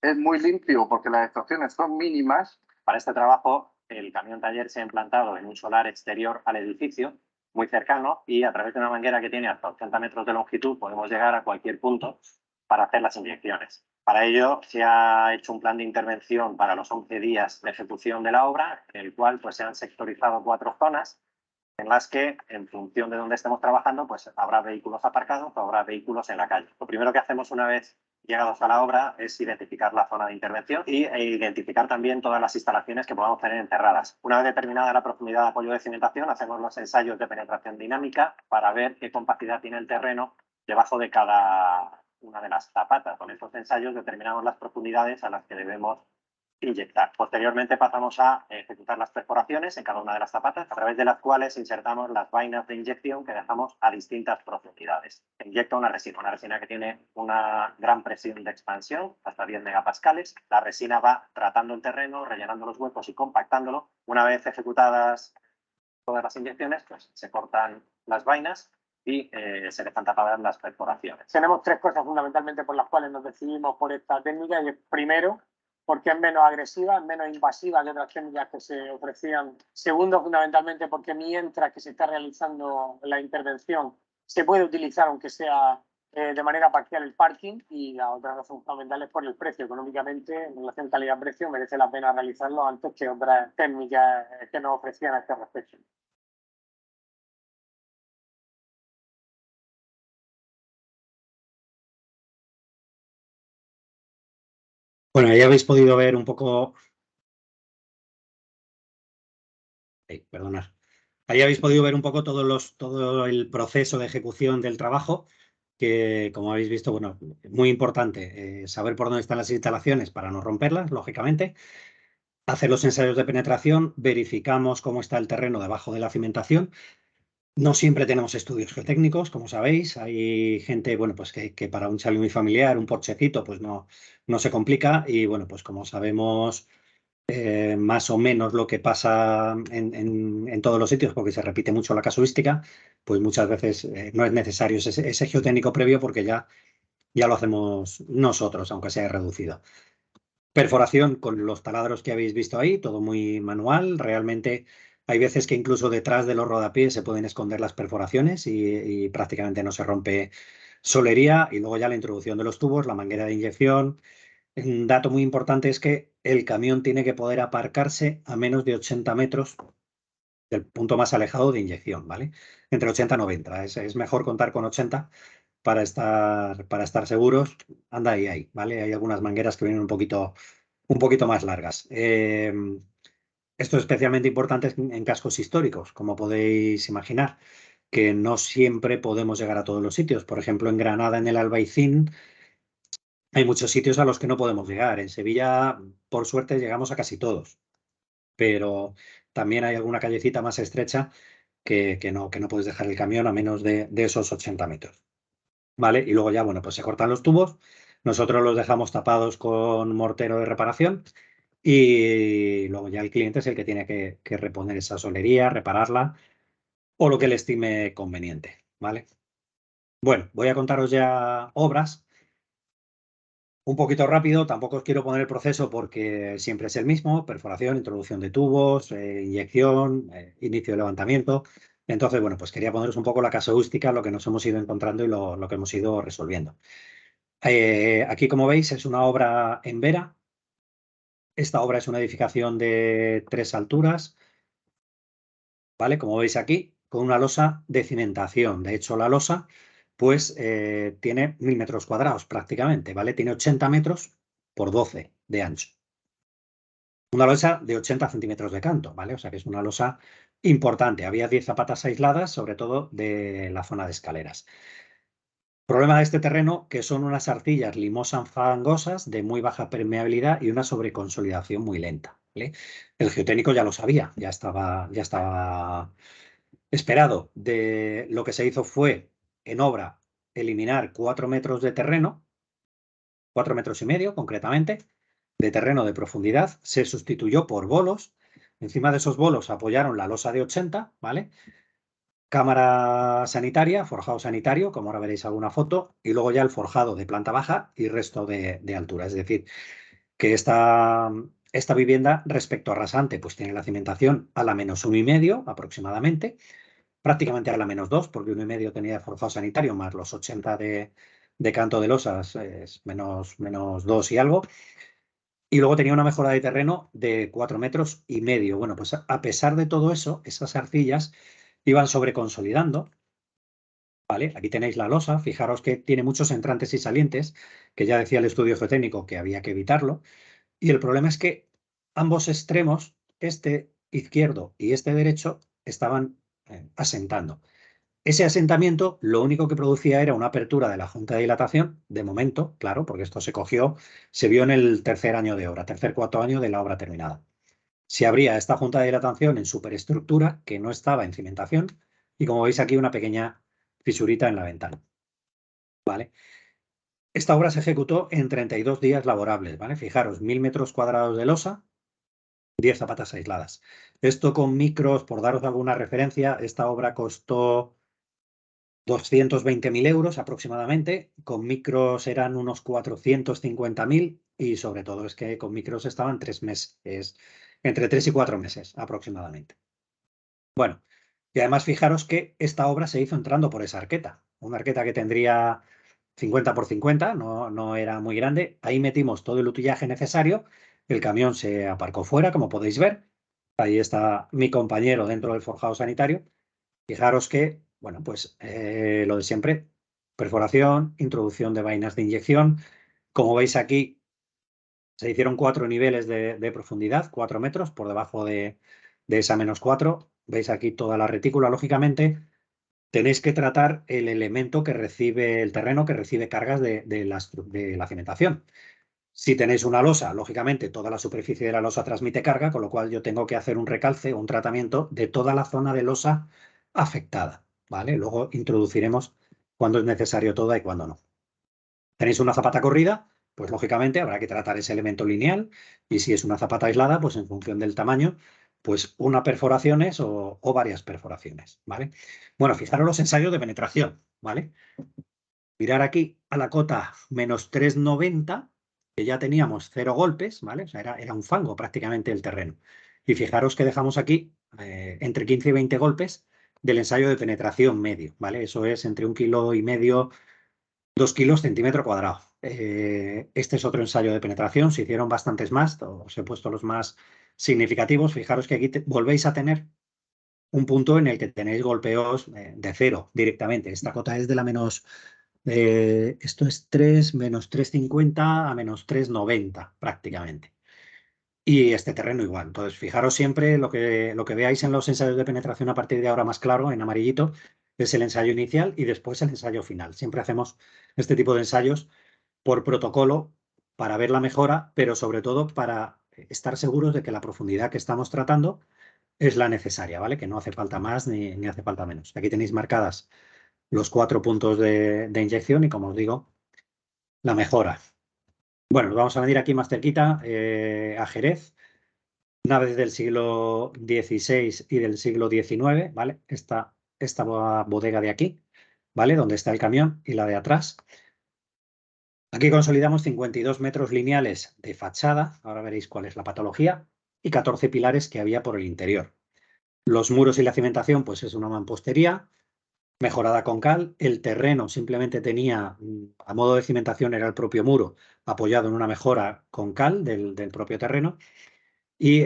es muy limpio porque las extracciones son mínimas. Para este trabajo, el camión taller se ha implantado en un solar exterior al edificio, muy cercano, y a través de una manguera que tiene hasta 80 metros de longitud podemos llegar a cualquier punto para hacer las inyecciones. Para ello se ha hecho un plan de intervención para los 11 días de ejecución de la obra, en el cual pues, se han sectorizado 4 zonas en las que, en función de dónde estemos trabajando, pues habrá vehículos aparcados o habrá vehículos en la calle. Lo primero que hacemos una vez llegados a la obra es identificar la zona de intervención e identificar también todas las instalaciones que podamos tener encerradas. Una vez determinada la profundidad de apoyo de cimentación, hacemos los ensayos de penetración dinámica para ver qué compacidad tiene el terreno debajo de cada una de las zapatas. Con estos ensayos determinamos las profundidades a las que debemos inyectar. Posteriormente pasamos a ejecutar las perforaciones en cada una de las zapatas, a través de las cuales insertamos las vainas de inyección que dejamos a distintas profundidades. Se inyecta una resina que tiene una gran presión de expansión, hasta 10 megapascales. La resina va tratando el terreno, rellenando los huecos y compactándolo. Una vez ejecutadas todas las inyecciones, pues se cortan las vainas y se dejan tapadas las perforaciones. Tenemos 3 cosas fundamentalmente por las cuales nos decidimos por esta técnica. Y primero, porque es menos agresiva, es menos invasiva que otras técnicas que se ofrecían. Segundo, fundamentalmente, porque mientras que se está realizando la intervención, se puede utilizar, aunque sea de manera parcial, el parking. Y la otra razón fundamental es por el precio. Económicamente, en relación calidad-precio, merece la pena realizarlo antes que otras técnicas que nos ofrecían a este respecto. Bueno, ahí habéis podido ver un poco... perdonad. Ahí habéis podido ver un poco todo el proceso de ejecución del trabajo, que como habéis visto, bueno, muy importante saber por dónde están las instalaciones para no romperlas, lógicamente. Hacer los ensayos de penetración, verificamos cómo está el terreno debajo de la cimentación. No siempre tenemos estudios geotécnicos, como sabéis. Hay gente, bueno, pues que para un chalet muy familiar, un porchecito, pues no se complica. Y bueno, pues como sabemos más o menos lo que pasa en todos los sitios, porque se repite mucho la casuística, pues muchas veces no es necesario ese geotécnico previo porque ya lo hacemos nosotros, aunque sea reducido. Perforación con los taladros que habéis visto ahí, todo muy manual. Realmente hay veces que incluso detrás de los rodapiés se pueden esconder las perforaciones y prácticamente no se rompe solería. Y luego ya la introducción de los tubos, la manguera de inyección. Un dato muy importante es que el camión tiene que poder aparcarse a menos de 80 metros del punto más alejado de inyección, ¿vale? Entre 80 y 90. Es mejor contar con 80 para estar seguros. Anda ahí, ¿vale? Hay algunas mangueras que vienen un poquito más largas. Esto es especialmente importante en cascos históricos, como podéis imaginar, que no siempre podemos llegar a todos los sitios. Por ejemplo, en Granada, en el Albaicín, hay muchos sitios a los que no podemos llegar. En Sevilla, por suerte, llegamos a casi todos, pero también hay alguna callecita más estrecha que no puedes dejar el camión a menos de esos 80 metros. ¿Vale? Y luego ya, bueno, pues se cortan los tubos, nosotros los dejamos tapados con mortero de reparación y luego ya el cliente es el que tiene que reponer esa solería, repararla o lo que le estime conveniente, ¿vale? Bueno, voy a contaros ya obras. Un poquito rápido, tampoco os quiero poner el proceso porque siempre es el mismo: perforación, introducción de tubos, inyección, inicio de levantamiento. Entonces, bueno, pues quería poneros un poco la casuística, lo que nos hemos ido encontrando y lo que hemos ido resolviendo. Aquí, como veis, es una obra en Vera. Esta obra es una edificación de 3 alturas, ¿vale? Como veis aquí, con una losa de cimentación. De hecho, la losa pues tiene 1000 metros cuadrados prácticamente, ¿vale? Tiene 80 metros por 12 de ancho. Una losa de 80 centímetros de canto, ¿vale? O sea que es una losa importante. Había 10 zapatas aisladas, sobre todo de la zona de escaleras. Problema de este terreno, que son unas arcillas limosan-fangosas de muy baja permeabilidad y una sobreconsolidación muy lenta, ¿vale? El geotécnico ya lo sabía, ya estaba esperado. Lo que se hizo fue, en obra, eliminar 4 metros de terreno, 4,5 metros concretamente, de terreno de profundidad. Se sustituyó por bolos. Encima de esos bolos apoyaron la losa de 80, ¿vale? Cámara sanitaria, forjado sanitario, como ahora veréis alguna foto, y luego ya el forjado de planta baja y resto de altura. Es decir, que esta vivienda, respecto a rasante, pues tiene la cimentación a la -1,5 aproximadamente, prácticamente a la -2, porque 1,5 tenía de forjado sanitario, más los 80 de canto de losas, es -2 y algo. Y luego tenía una mejora de terreno de 4,5 metros. Bueno, pues a pesar de todo eso, esas arcillas iban sobreconsolidando, ¿vale? Aquí tenéis la losa. Fijaros que tiene muchos entrantes y salientes, que ya decía el estudio geotécnico que había que evitarlo. Y el problema es que ambos extremos, este izquierdo y este derecho, estaban asentando. Ese asentamiento lo único que producía era una apertura de la junta de dilatación, de momento, claro, porque esto se vio en el tercer año de obra, tercer, cuarto año de la obra terminada. Se abría esta junta de dilatación en superestructura, que no estaba en cimentación, y como veis aquí, una pequeña fisurita en la ventana, ¿vale? Esta obra se ejecutó en 32 días laborables, ¿vale? Fijaros, 1000 metros cuadrados de losa, 10 zapatas aisladas. Esto con micros, por daros alguna referencia, esta obra costó 220.000 euros aproximadamente, con micros eran unos 450.000 y sobre todo es que con micros estaban 3 meses, entre 3 y 4 meses aproximadamente. Bueno, y además fijaros que esta obra se hizo entrando por esa arqueta, una arqueta que tendría 50 por 50, no era muy grande. Ahí metimos todo el utillaje necesario, el camión se aparcó fuera, como podéis ver. Ahí está mi compañero dentro del forjado sanitario. Fijaros que, bueno, pues lo de siempre: perforación, introducción de vainas de inyección. Como veis aquí, se hicieron 4 niveles de profundidad, 4 metros por debajo de esa -4. Veis aquí toda la retícula. Lógicamente, tenéis que tratar el elemento que recibe el terreno, que recibe cargas de la cimentación. Si tenéis una losa, lógicamente toda la superficie de la losa transmite carga, con lo cual yo tengo que hacer un recalce, un tratamiento de toda la zona de losa afectada, ¿vale? Luego introduciremos cuándo es necesario toda y cuándo no. Tenéis una zapata corrida, pues lógicamente habrá que tratar ese elemento lineal, y si es una zapata aislada, pues en función del tamaño, pues una perforaciones o varias perforaciones, ¿vale? Bueno, fijaros los ensayos de penetración, ¿vale? Mirar aquí a la cota -390, que ya teníamos 0 golpes, ¿vale? O sea, era un fango prácticamente el terreno. Y fijaros que dejamos aquí entre 15 y 20 golpes del ensayo de penetración medio, ¿vale? Eso es entre 1,5 kilos, 2 kilos centímetro cuadrado. Este es otro ensayo de penetración. Se hicieron bastantes más, os he puesto los más significativos. Fijaros que aquí volvéis a tener un punto en el que tenéis golpeos de 0 directamente. Esta cota es de la esto es 3, -350 a -390 prácticamente. Y este terreno igual. Entonces, fijaros siempre lo que veáis en los ensayos de penetración a partir de ahora más claro, en amarillito, es el ensayo inicial y después el ensayo final. Siempre hacemos este tipo de ensayos por protocolo para ver la mejora, pero sobre todo para estar seguros de que la profundidad que estamos tratando es la necesaria, ¿vale? Que no hace falta más ni hace falta menos. Aquí tenéis marcadas los 4 puntos de inyección y, como os digo, la mejora. Bueno, nos vamos a venir aquí más cerquita a Jerez, naves del siglo XVI y del siglo XIX, ¿vale? Esta bodega de aquí, ¿vale? Donde está el camión y la de atrás. Aquí consolidamos 52 metros lineales de fachada, ahora veréis cuál es la patología, y 14 pilares que había por el interior. Los muros y la cimentación, pues es una mampostería mejorada con cal. El terreno simplemente tenía, a modo de cimentación, era el propio muro apoyado en una mejora con cal del propio terreno. Y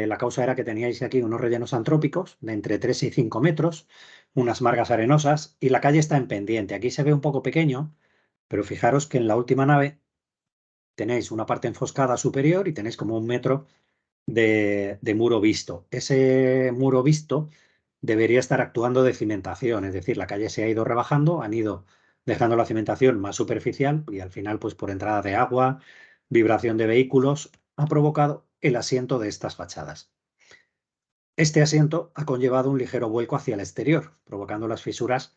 la causa era que teníais aquí unos rellenos antrópicos de entre 3 y 5 metros, unas margas arenosas, y la calle está en pendiente. Aquí se ve un poco pequeño, pero fijaros que en la última nave tenéis una parte enfoscada superior y tenéis como 1 metro de muro visto. Ese muro visto debería estar actuando de cimentación, es decir, la calle se ha ido rebajando, han ido dejando la cimentación más superficial y al final, pues por entrada de agua, vibración de vehículos, ha provocado el asiento de estas fachadas. Este asiento ha conllevado un ligero vuelco hacia el exterior, provocando las fisuras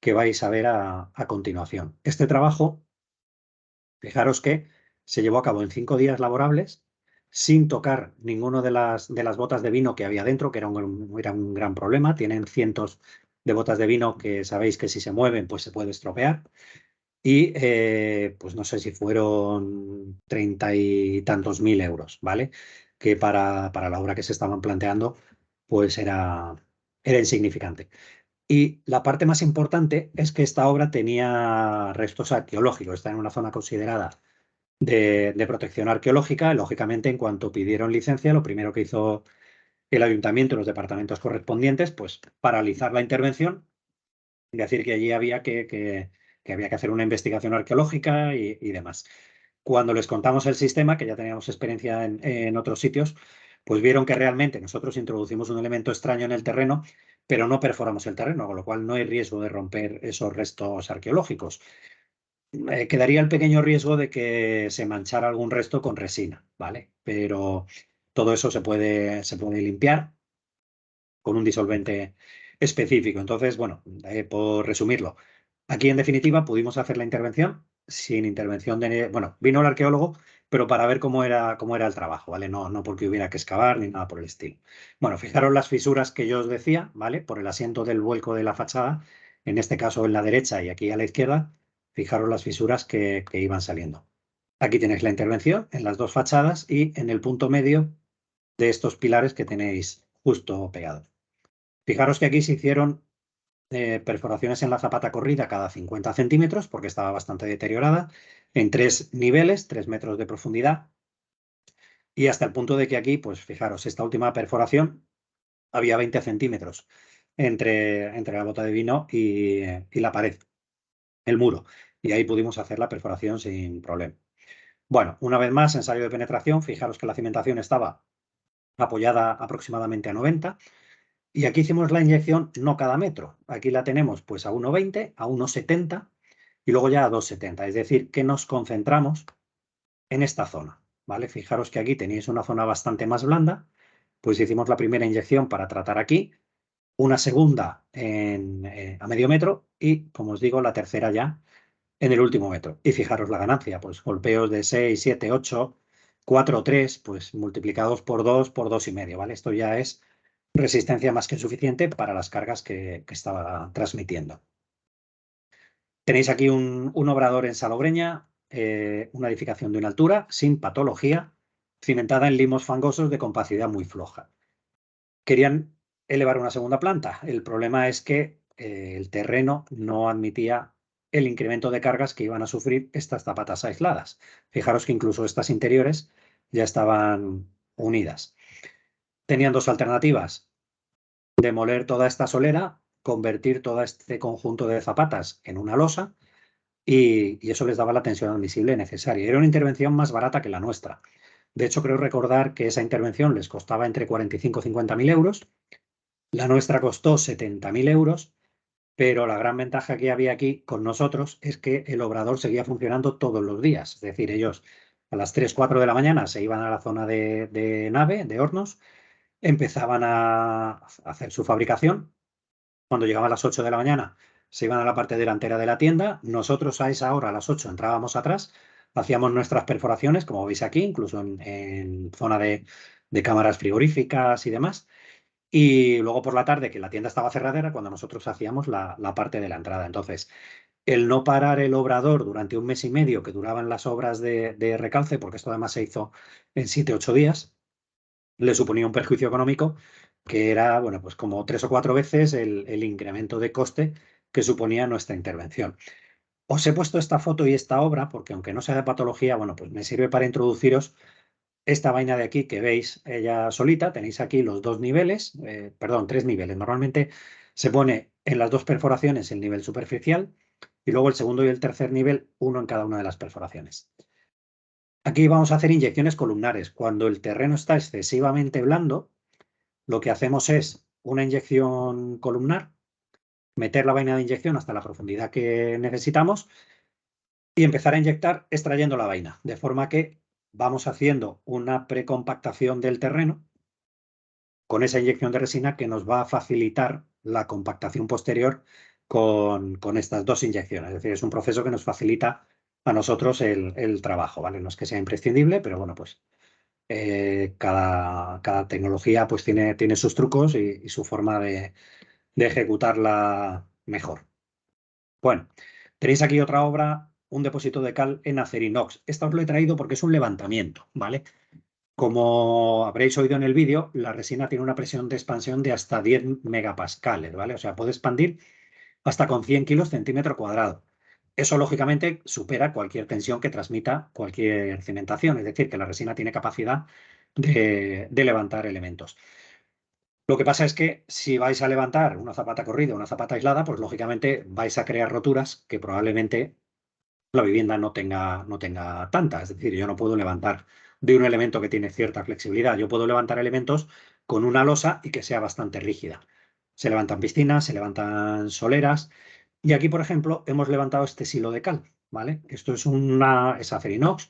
que vais a ver a continuación. Este trabajo, fijaros que se llevó a cabo en 5 días laborables, sin tocar ninguno de las botas de vino que había dentro, que era un gran problema. Tienen cientos de botas de vino que sabéis que si se mueven, pues se puede estropear. Y pues no sé si fueron 30 y tantos mil euros, ¿vale? Que para la obra que se estaban planteando, pues era insignificante. Y la parte más importante es que esta obra tenía restos arqueológicos, está en una zona considerada de protección arqueológica. Lógicamente, en cuanto pidieron licencia, lo primero que hizo el ayuntamiento y los departamentos correspondientes, pues paralizar la intervención y decir que allí había que había que hacer una investigación arqueológica y demás. Cuando les contamos el sistema, que ya teníamos experiencia en otros sitios, pues vieron que realmente nosotros introducimos un elemento extraño en el terreno, pero no perforamos el terreno, con lo cual no hay riesgo de romper esos restos arqueológicos. Quedaría el pequeño riesgo de que se manchara algún resto con resina, ¿vale? Pero todo eso se puede limpiar con un disolvente específico. Entonces, bueno, por resumirlo, aquí en definitiva pudimos hacer la intervención sin intervención de... Bueno, vino el arqueólogo, pero para ver cómo era el trabajo, ¿vale? No porque hubiera que excavar ni nada por el estilo. Bueno, fijaros las fisuras que yo os decía, ¿vale? Por el asiento del vuelco de la fachada, en este caso en la derecha y aquí a la izquierda, fijaros las fisuras que iban saliendo. Aquí tenéis la intervención en las dos fachadas y en el punto medio de estos pilares que tenéis justo pegados. Fijaros que aquí se hicieron perforaciones en la zapata corrida cada 50 centímetros, porque estaba bastante deteriorada, en 3 niveles, 3 metros de profundidad, y hasta el punto de que aquí, pues fijaros, esta última perforación había 20 centímetros entre la bota de vino y la pared, el muro, y ahí pudimos hacer la perforación sin problema. Bueno, una vez más, ensayo de penetración, fijaros que la cimentación estaba apoyada aproximadamente a 90, y aquí hicimos la inyección no cada metro. Aquí la tenemos pues a 1,20, a 1,70 y luego ya a 2,70. Es decir, que nos concentramos en esta zona, ¿vale? Fijaros que aquí tenéis una zona bastante más blanda. Pues hicimos la primera inyección para tratar aquí, una segunda a medio metro y, como os digo, la tercera ya en el último metro. Y fijaros la ganancia, pues golpeos de 6, 7, 8, 4, 3, pues multiplicados por 2, por 2,5, ¿vale? Esto ya es resistencia más que suficiente para las cargas que estaba transmitiendo. Tenéis aquí un obrador en Salobreña, una edificación de una altura, sin patología, cimentada en limos fangosos de compacidad muy floja. Querían elevar una segunda planta. El problema es que el terreno no admitía el incremento de cargas que iban a sufrir estas zapatas aisladas. Fijaros que incluso estas interiores ya estaban unidas. Tenían dos alternativas: demoler toda esta solera, convertir todo este conjunto de zapatas en una losa y eso les daba la tensión admisible necesaria. Era una intervención más barata que la nuestra, De hecho, creo recordar que esa intervención les costaba entre 45 y 50.000 euros. La nuestra costó 70.000 euros, pero la gran ventaja que había aquí con nosotros es que el obrador seguía funcionando todos los días. Es decir, ellos a las 3, 4 de la mañana se iban a la zona de nave, de hornos, empezaban a hacer su fabricación. Cuando llegaban a las 8 de la mañana se iban a la parte delantera de la tienda. Nosotros a esa hora, a las 8, entrábamos atrás, hacíamos nuestras perforaciones, como veis aquí, incluso en zona de cámaras frigoríficas y demás. Y luego por la tarde, que la tienda estaba cerrada, era cuando nosotros hacíamos la parte de la entrada. Entonces, el no parar el obrador durante 1 mes y medio que duraban las obras de recalce, porque esto además se hizo en 7 u 8 días, le suponía un perjuicio económico que era, bueno, pues como 3 o 4 veces el incremento de coste que suponía nuestra intervención. Os he puesto esta foto y esta obra porque, aunque no sea de patología, bueno, pues me sirve para introduciros esta vaina de aquí que veis ella solita. Tenéis aquí los 2 niveles, perdón, 3 niveles. Normalmente se pone en las 2 perforaciones el nivel superficial y luego el segundo y el tercer nivel, uno en cada una de las perforaciones. Aquí vamos a hacer inyecciones columnares. Cuando el terreno está excesivamente blando, lo que hacemos es una inyección columnar, meter la vaina de inyección hasta la profundidad que necesitamos y empezar a inyectar extrayendo la vaina, de forma que vamos haciendo una precompactación del terreno con esa inyección de resina que nos va a facilitar la compactación posterior con estas 2 inyecciones. Es decir, es un proceso que nos facilita a nosotros el trabajo, ¿vale? No es que sea imprescindible, pero bueno, pues cada tecnología pues tiene sus trucos y su forma de ejecutarla mejor. Bueno, tenéis aquí otra obra, un depósito de cal en Acerinox. Esta os lo he traído porque es un levantamiento, ¿vale? Como habréis oído en el vídeo, la resina tiene una presión de expansión de hasta 10 megapascales, ¿vale? O sea, puede expandir hasta con 100 kilos centímetro cuadrado. Eso, lógicamente, supera cualquier tensión que transmita cualquier cimentación, es decir, que la resina tiene capacidad de levantar elementos. Lo que pasa es que si vais a levantar una zapata corrida, una zapata aislada, pues lógicamente vais a crear roturas que probablemente la vivienda no tenga tantas. Es decir, yo no puedo levantar de un elemento que tiene cierta flexibilidad. Yo puedo levantar elementos con una losa y que sea bastante rígida. Se levantan piscinas, se levantan soleras. Y aquí, por ejemplo, hemos levantado este silo de cal, ¿vale? Esto es Acerinox,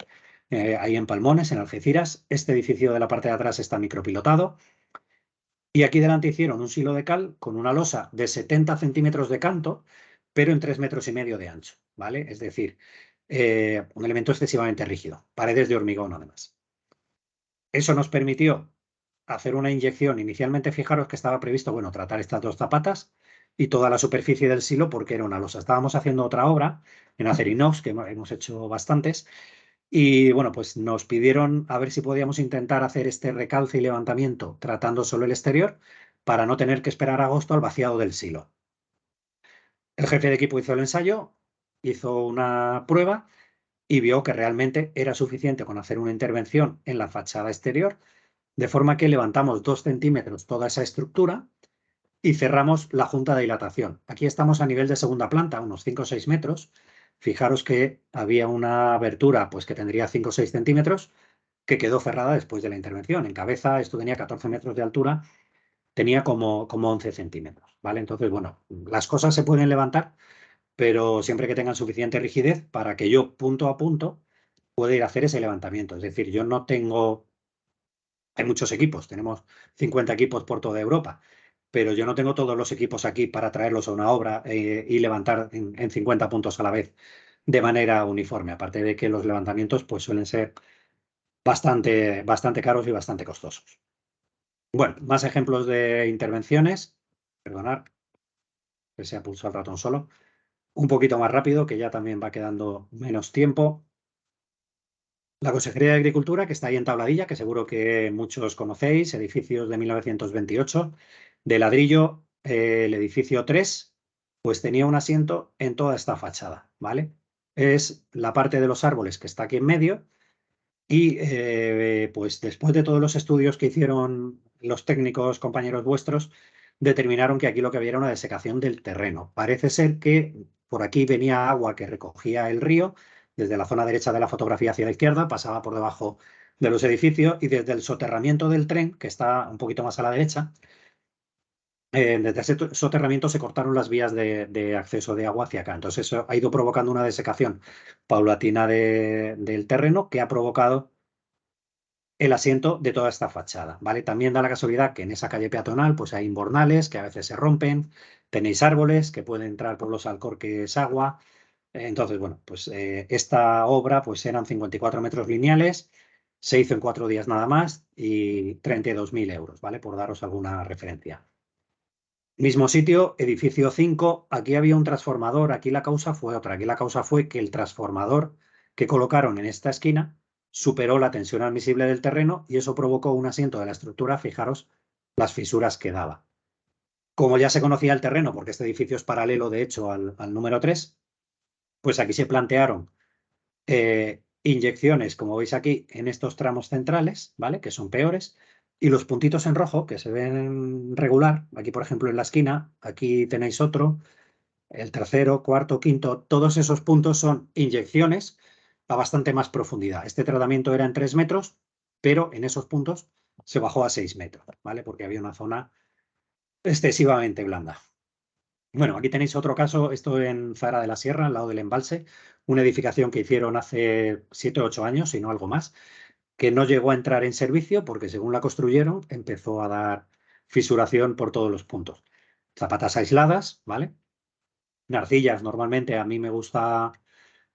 ahí en Palmones, en Algeciras. Este edificio de la parte de atrás está micropilotado. Y aquí delante hicieron un silo de cal con una losa de 70 centímetros de canto, pero en 3,5 metros de ancho, ¿vale? Es decir, un elemento excesivamente rígido, paredes de hormigón además. Eso nos permitió hacer una inyección. Inicialmente, fijaros que estaba previsto, bueno, tratar estas 2 zapatas y toda la superficie del silo porque era una losa. Estábamos haciendo otra obra en Acerinox, que hemos hecho bastantes, y bueno, pues nos pidieron a ver si podíamos intentar hacer este recalce y levantamiento tratando solo el exterior para no tener que esperar a agosto al vaciado del silo. El jefe de equipo hizo el ensayo, hizo una prueba y vio que realmente era suficiente con hacer una intervención en la fachada exterior, de forma que levantamos 2 centímetros toda esa estructura y cerramos la junta de dilatación. Aquí estamos a nivel de segunda planta, unos 5 o 6 metros. Fijaros que había una abertura pues, que tendría 5 o 6 centímetros que quedó cerrada después de la intervención. En cabeza esto tenía 14 metros de altura, tenía como 11 centímetros. ¿Vale? Entonces, bueno, las cosas se pueden levantar, pero siempre que tengan suficiente rigidez para que yo punto a punto pueda ir a hacer ese levantamiento. Es decir, yo no tengo... Hay muchos equipos, tenemos 50 equipos por toda Europa, pero yo no tengo todos los equipos aquí para traerlos a una obra y levantar en 50 puntos a la vez de manera uniforme, aparte de que los levantamientos pues, suelen ser bastante caros y bastante costosos. Bueno, más ejemplos de intervenciones. Perdonad, que se ha pulsado el ratón solo. Un poquito más rápido, que ya también va quedando menos tiempo. La Consejería de Agricultura, que está ahí en Tabladilla, que seguro que muchos conocéis, edificios de 1928, de ladrillo, el edificio 3, pues tenía un asiento en toda esta fachada, ¿vale? Es la parte de los árboles que está aquí en medio y pues después de todos los estudios que hicieron los técnicos compañeros vuestros, determinaron que aquí lo que había era una desecación del terreno. Parece ser que por aquí venía agua que recogía el río, desde la zona derecha de la fotografía hacia la izquierda, pasaba por debajo de los edificios, y desde el soterramiento del tren, que está un poquito más a la derecha, desde ese soterramiento se cortaron las vías de acceso de agua hacia acá. Entonces eso ha ido provocando una desecación paulatina del terreno que ha provocado el asiento de toda esta fachada, ¿vale? También da la casualidad que en esa calle peatonal pues hay invernales que a veces se rompen, tenéis árboles que pueden entrar por los alcorques agua. Entonces, bueno, pues esta obra pues eran 54 metros lineales, se hizo en 4 días nada más y 32.000 euros, ¿vale? Por daros alguna referencia. Mismo sitio, edificio 5, aquí había un transformador, aquí la causa fue otra. Aquí la causa fue que el transformador que colocaron en esta esquina superó la tensión admisible del terreno y eso provocó un asiento de la estructura, fijaros las fisuras que daba. Como ya se conocía el terreno, porque este edificio es paralelo de hecho al número 3, pues aquí se plantearon inyecciones, como veis aquí, en estos tramos centrales, ¿vale? Que son peores. Y los puntitos en rojo, que se ven regular, aquí por ejemplo en la esquina, aquí tenéis otro, el tercero, cuarto, quinto, todos esos puntos son inyecciones a bastante más profundidad. Este tratamiento era en 3 metros, pero en esos puntos se bajó a 6 metros, ¿vale? Porque había una zona excesivamente blanda. Bueno, aquí tenéis otro caso, esto en Zara de la Sierra, al lado del embalse, una edificación que hicieron hace 7 o 8 años, si no algo más, que no llegó a entrar en servicio porque según la construyeron empezó a dar fisuración por todos los puntos. Zapatas aisladas, ¿vale? Arcillas, normalmente a mí me gusta,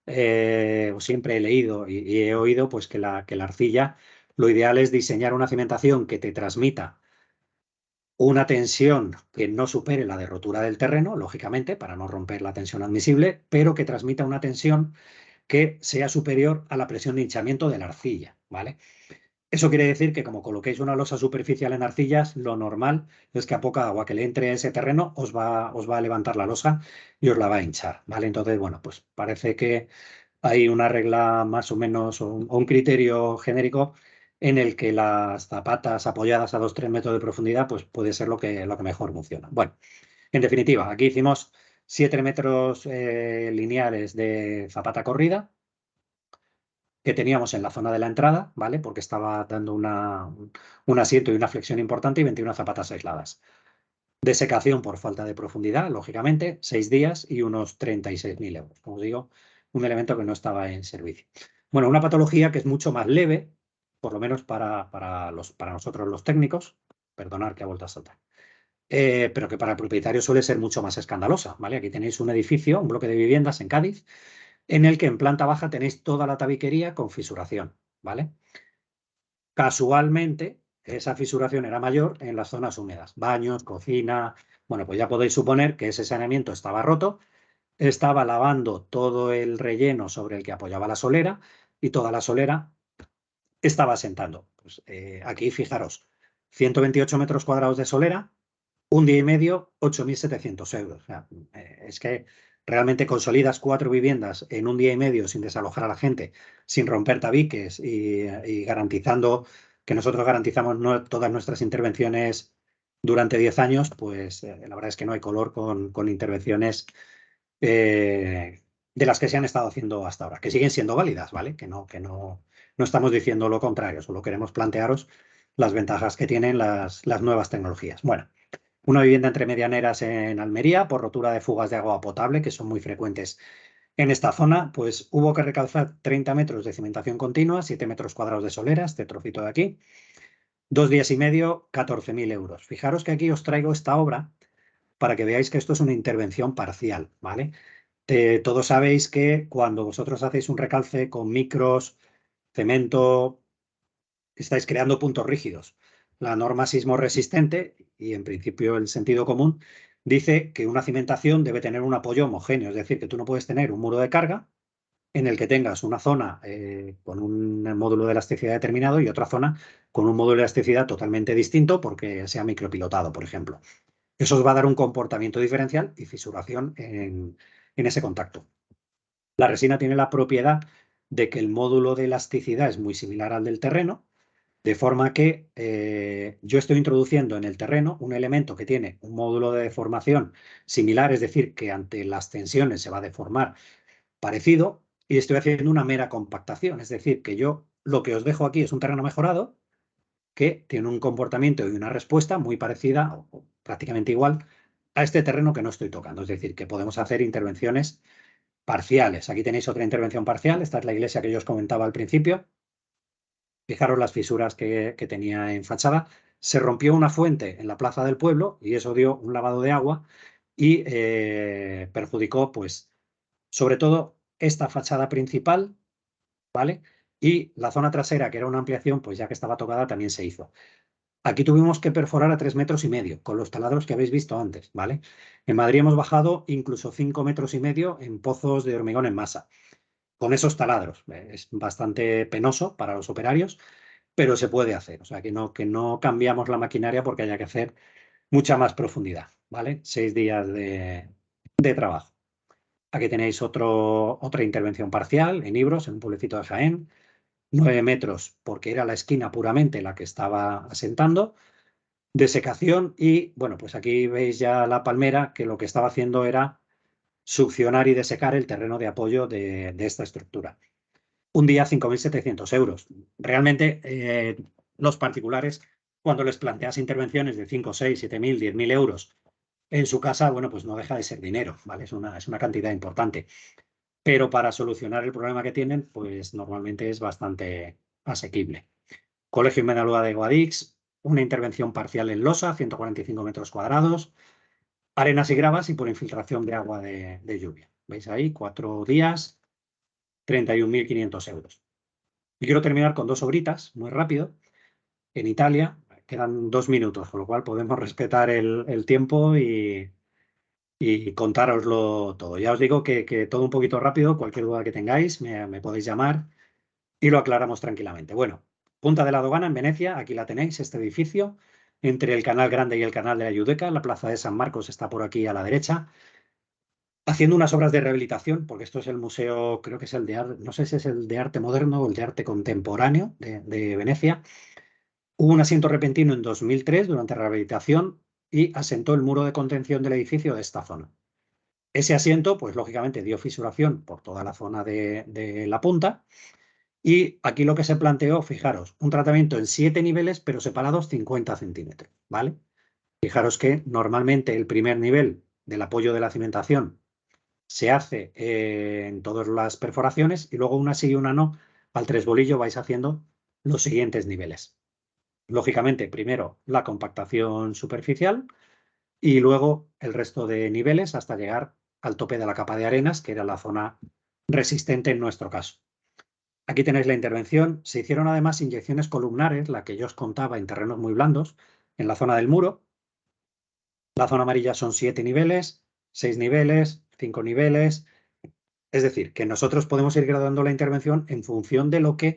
o siempre he leído y he oído pues que la arcilla, lo ideal es diseñar una cimentación que te transmita una tensión que no supere la de rotura del terreno, lógicamente, para no romper la tensión admisible, pero que transmita una tensión que sea superior a la presión de hinchamiento de la arcilla, ¿vale? Eso quiere decir que como coloquéis una losa superficial en arcillas, lo normal es que a poca agua que le entre a ese terreno os va a levantar la losa y os la va a hinchar, ¿vale? Entonces, bueno, pues parece que hay una regla más o menos o un criterio genérico en el que las zapatas apoyadas a 2-3 metros de profundidad pues puede ser lo que mejor funciona. Bueno, en definitiva, aquí hicimos 7 metros lineales de zapata corrida que teníamos en la zona de la entrada, ¿vale? Porque estaba dando un asiento y una flexión importante y 21 zapatas aisladas. Desecación por falta de profundidad, lógicamente, 6 días y unos 36.000 euros. Como os digo, un elemento que no estaba en servicio. Bueno, una patología que es mucho más leve, por lo menos para nosotros los técnicos, perdonad que ha vuelto a saltar, pero que para el propietario suele ser mucho más escandalosa, ¿vale? Aquí tenéis un edificio, un bloque de viviendas en Cádiz, en el que en planta baja tenéis toda la tabiquería con fisuración, ¿vale? Casualmente, esa fisuración era mayor en las zonas húmedas, baños, cocina. Bueno, pues ya podéis suponer que ese saneamiento estaba roto, estaba lavando todo el relleno sobre el que apoyaba la solera y toda la solera estaba asentando. Pues, aquí, fijaros, 128 metros cuadrados de solera, un día y medio, 8.700 euros. O sea, es que realmente consolidas 4 viviendas en un día y medio sin desalojar a la gente, sin romper tabiques y garantizando que nosotros garantizamos todas nuestras intervenciones durante 10 años, pues la verdad es que no hay color con intervenciones de las que se han estado haciendo hasta ahora, que siguen siendo válidas, ¿vale? Que no estamos diciendo lo contrario, solo queremos plantearos las ventajas que tienen las nuevas tecnologías. Bueno, una vivienda entre medianeras en Almería por rotura de fugas de agua potable, que son muy frecuentes en esta zona, pues hubo que recalzar 30 metros de cimentación continua, 7 metros cuadrados de solera, este trocito de aquí, 2 días y medio, 14.000 euros. Fijaros que aquí os traigo esta obra para que veáis que esto es una intervención parcial, ¿vale? Todos sabéis que cuando vosotros hacéis un recalce con micros, cemento, estáis creando puntos rígidos. La norma sismo resistente, y en principio el sentido común, dice que una cimentación debe tener un apoyo homogéneo, es decir, que tú no puedes tener un muro de carga en el que tengas una zona con un módulo de elasticidad determinado y otra zona con un módulo de elasticidad totalmente distinto porque sea micropilotado, por ejemplo. Eso os va a dar un comportamiento diferencial y fisuración en ese contacto. La resina tiene la propiedad de que el módulo de elasticidad es muy similar al del terreno, de forma que yo estoy introduciendo en el terreno un elemento que tiene un módulo de deformación similar, es decir, que ante las tensiones se va a deformar parecido, y estoy haciendo una mera compactación, es decir, que yo lo que os dejo aquí es un terreno mejorado que tiene un comportamiento y una respuesta muy parecida o prácticamente igual a este terreno que no estoy tocando. Es decir, que podemos hacer intervenciones parciales. Aquí tenéis otra intervención parcial. Esta es la iglesia que yo os comentaba al principio. Fijaros las fisuras que tenía en fachada. Se rompió una fuente en la plaza del pueblo y eso dio un lavado de agua y perjudicó, pues, sobre todo esta fachada principal, ¿vale? Y la zona trasera, que era una ampliación, pues ya que estaba tocada, también se hizo. Aquí tuvimos que perforar a 3,5 metros con los taladros que habéis visto antes, ¿vale? En Madrid hemos bajado incluso 5,5 metros en pozos de hormigón en masa. Con esos taladros. Es bastante penoso para los operarios, pero se puede hacer. O sea, que no cambiamos la maquinaria porque haya que hacer mucha más profundidad, ¿vale? 6 días de trabajo. Aquí tenéis otra intervención parcial en Ibros, en un pueblecito de Jaén. 9 metros porque era la esquina puramente la que estaba asentando. Desecación y, bueno, pues aquí veis ya la palmera que lo que estaba haciendo era succionar y desecar el terreno de apoyo de esta estructura. Un día 5.700 euros. Realmente los particulares, cuando les planteas intervenciones de 5, 6, 7.000, 10.000 euros en su casa, bueno, pues no deja de ser dinero, ¿vale? Es una cantidad importante. Pero para solucionar el problema que tienen, pues normalmente es bastante asequible. Colegio Menaluda de Guadix, una intervención parcial en losa, 145 metros cuadrados, arenas y gravas y por infiltración de agua de lluvia. ¿Veis ahí? 4 días, 31.500 euros. Y quiero terminar con 2 obritas, muy rápido. En Italia, quedan 2 minutos, con lo cual podemos respetar el tiempo y contároslo todo. Ya os digo que todo un poquito rápido, cualquier duda que tengáis me podéis llamar y lo aclaramos tranquilamente. Bueno, Punta de la Dogana en Venecia, aquí la tenéis, este edificio, entre el Canal Grande y el Canal de la Giudecca, la Plaza de San Marcos está por aquí a la derecha, haciendo unas obras de rehabilitación, porque esto es el museo, creo que es el de arte, no sé si es el de arte moderno o el de arte contemporáneo de Venecia. Hubo un asiento repentino en 2003 durante la rehabilitación y asentó el muro de contención del edificio de esta zona. Ese asiento, pues lógicamente dio fisuración por toda la zona de la punta. Y aquí lo que se planteó, fijaros, un tratamiento en 7 niveles, pero separados 50 centímetros, ¿vale? Fijaros que normalmente el primer nivel del apoyo de la cimentación se hace en todas las perforaciones y luego una sí y una no. Al tresbolillo vais haciendo los siguientes niveles. Lógicamente, primero la compactación superficial y luego el resto de niveles hasta llegar al tope de la capa de arenas, que era la zona resistente en nuestro caso. Aquí tenéis la intervención. Se hicieron además inyecciones columnares, la que yo os contaba, en terrenos muy blandos, en la zona del muro. La zona amarilla son 7 niveles, 6 niveles, 5 niveles. Es decir, que nosotros podemos ir graduando la intervención en función de lo que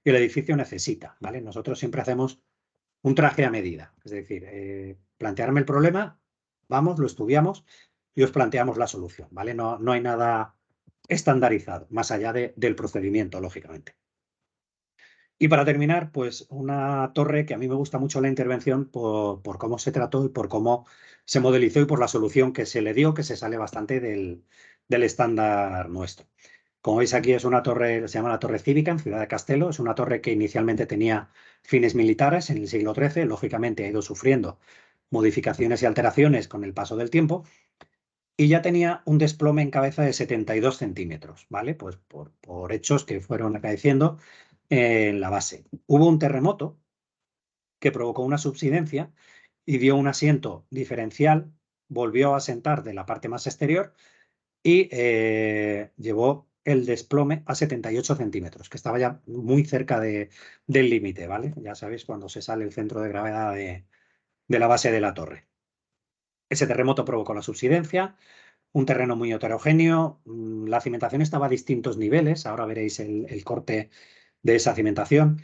el edificio necesita, ¿vale? Nosotros siempre hacemos un traje a medida. Es decir, plantearme el problema, vamos, lo estudiamos y os planteamos la solución, ¿vale? No hay nada estandarizado, más allá del procedimiento, lógicamente. Y para terminar, pues una torre que a mí me gusta mucho la intervención por cómo se trató y por cómo se modelizó y por la solución que se le dio, que se sale bastante del estándar nuestro. Como veis aquí es una torre, se llama la Torre Cívica en Ciudad de Castelo, es una torre que inicialmente tenía fines militares en el siglo XIII, lógicamente ha ido sufriendo modificaciones y alteraciones con el paso del tiempo, y ya tenía un desplome en cabeza de 72 centímetros, ¿vale? Pues por hechos que fueron acaeciendo en la base. Hubo un terremoto que provocó una subsidencia y dio un asiento diferencial, volvió a asentar de la parte más exterior y llevó el desplome a 78 centímetros, que estaba ya muy cerca del límite, ¿vale? Ya sabéis cuando se sale el centro de gravedad de la base de la torre. Ese terremoto provocó la subsidencia, un terreno muy heterogéneo, la cimentación estaba a distintos niveles, ahora veréis el corte de esa cimentación.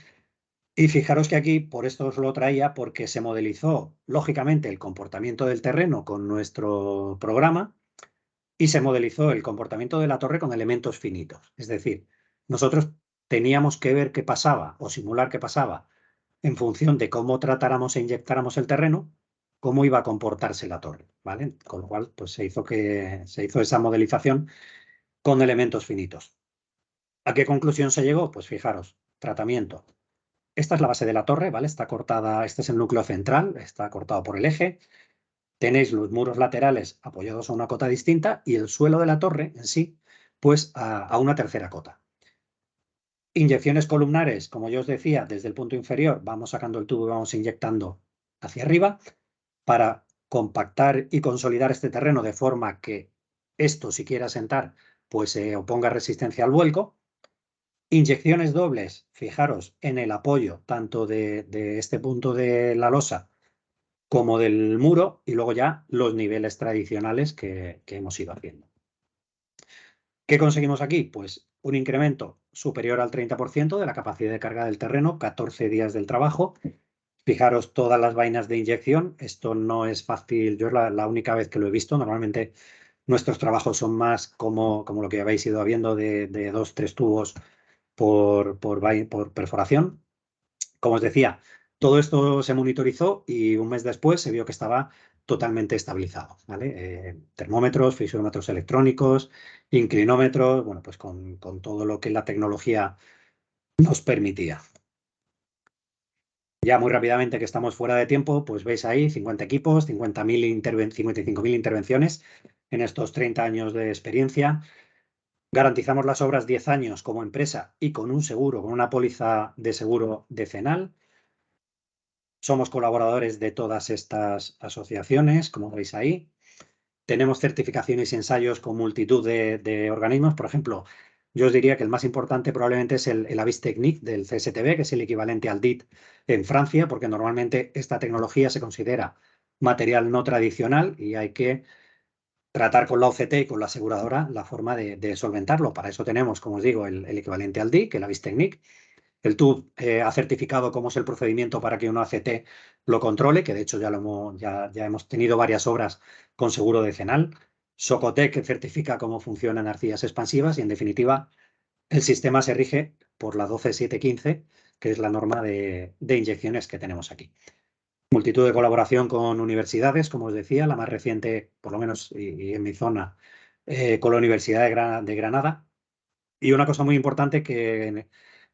Y fijaros que aquí, por esto os lo traía, porque se modelizó, lógicamente, el comportamiento del terreno con nuestro programa y se modelizó el comportamiento de la torre con elementos finitos. Es decir, nosotros teníamos que ver qué pasaba o simular qué pasaba en función de cómo tratáramos e inyectáramos el terreno, cómo iba a comportarse la torre, ¿vale? Con lo cual, pues se hizo esa modelización con elementos finitos. ¿A qué conclusión se llegó? Pues fijaros, tratamiento. Esta es la base de la torre, ¿vale? Está cortada, este es el núcleo central, está cortado por el eje. Tenéis los muros laterales apoyados a una cota distinta y el suelo de la torre en sí, pues a una tercera cota. Inyecciones columnares, como yo os decía, desde el punto inferior vamos sacando el tubo y vamos inyectando hacia arriba para compactar y consolidar este terreno de forma que esto, si quiere asentar, pues se oponga resistencia al vuelco. Inyecciones dobles, fijaros en el apoyo tanto de este punto de la losa como del muro y luego ya los niveles tradicionales que hemos ido haciendo. ¿Qué conseguimos aquí? Pues un incremento superior al 30% de la capacidad de carga del terreno, 14 días del trabajo. Fijaros todas las vainas de inyección, esto no es fácil, yo es la única vez que lo he visto, normalmente nuestros trabajos son más como lo que habéis ido viendo de 2-3 tubos por perforación. Como os decía, todo esto se monitorizó y un mes después se vio que estaba totalmente estabilizado, ¿vale? Termómetros, fisiometros electrónicos, inclinómetros, bueno, pues con todo lo que la tecnología nos permitía. Ya muy rápidamente, que estamos fuera de tiempo, pues veis ahí 50 equipos, 55.000 intervenciones en estos 30 años de experiencia. Garantizamos las obras 10 años como empresa y con un seguro, con una póliza de seguro decenal. Somos colaboradores de todas estas asociaciones, como veis ahí. Tenemos certificaciones y ensayos con multitud de organismos. Por ejemplo, yo os diría que el más importante probablemente es el Avis Technique del CSTB, que es el equivalente al DIT en Francia, porque normalmente esta tecnología se considera material no tradicional y hay que tratar con la OCT y con la aseguradora la forma de solventarlo. Para eso tenemos, como os digo, el equivalente al DIC, el Avis Technique. El TÜV ha certificado cómo es el procedimiento para que una ACT lo controle, que de hecho ya hemos tenido varias obras con seguro decenal. Socotec, que certifica cómo funcionan arcillas expansivas y, en definitiva, el sistema se rige por la 12715, que es la norma de inyecciones que tenemos aquí. Multitud de colaboración con universidades, como os decía, la más reciente, por lo menos y en mi zona, con la Universidad de Granada. Y una cosa muy importante que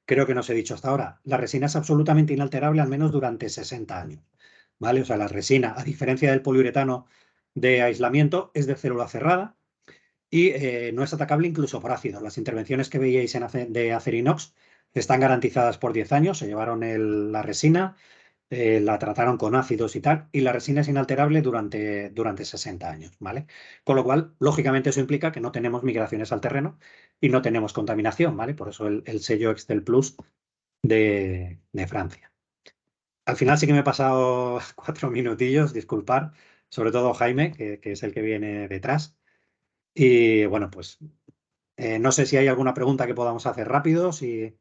creo que no os he dicho hasta ahora, la resina es absolutamente inalterable al menos durante 60 años, ¿vale? O sea, la resina, a diferencia del poliuretano de aislamiento, es de célula cerrada y no es atacable incluso por ácidos. Las intervenciones que veíais de Acerinox están garantizadas por 10 años, se llevaron la resina, la trataron con ácidos y tal, y la resina es inalterable durante 60 años, ¿vale? Con lo cual, lógicamente, eso implica que no tenemos migraciones al terreno y no tenemos contaminación, ¿vale? Por eso el sello Excel Plus de Francia. Al final sí que me he pasado 4 minutillos, disculpar, sobre todo Jaime, que es el que viene detrás. Y bueno, pues no sé si hay alguna pregunta que podamos hacer rápido, si...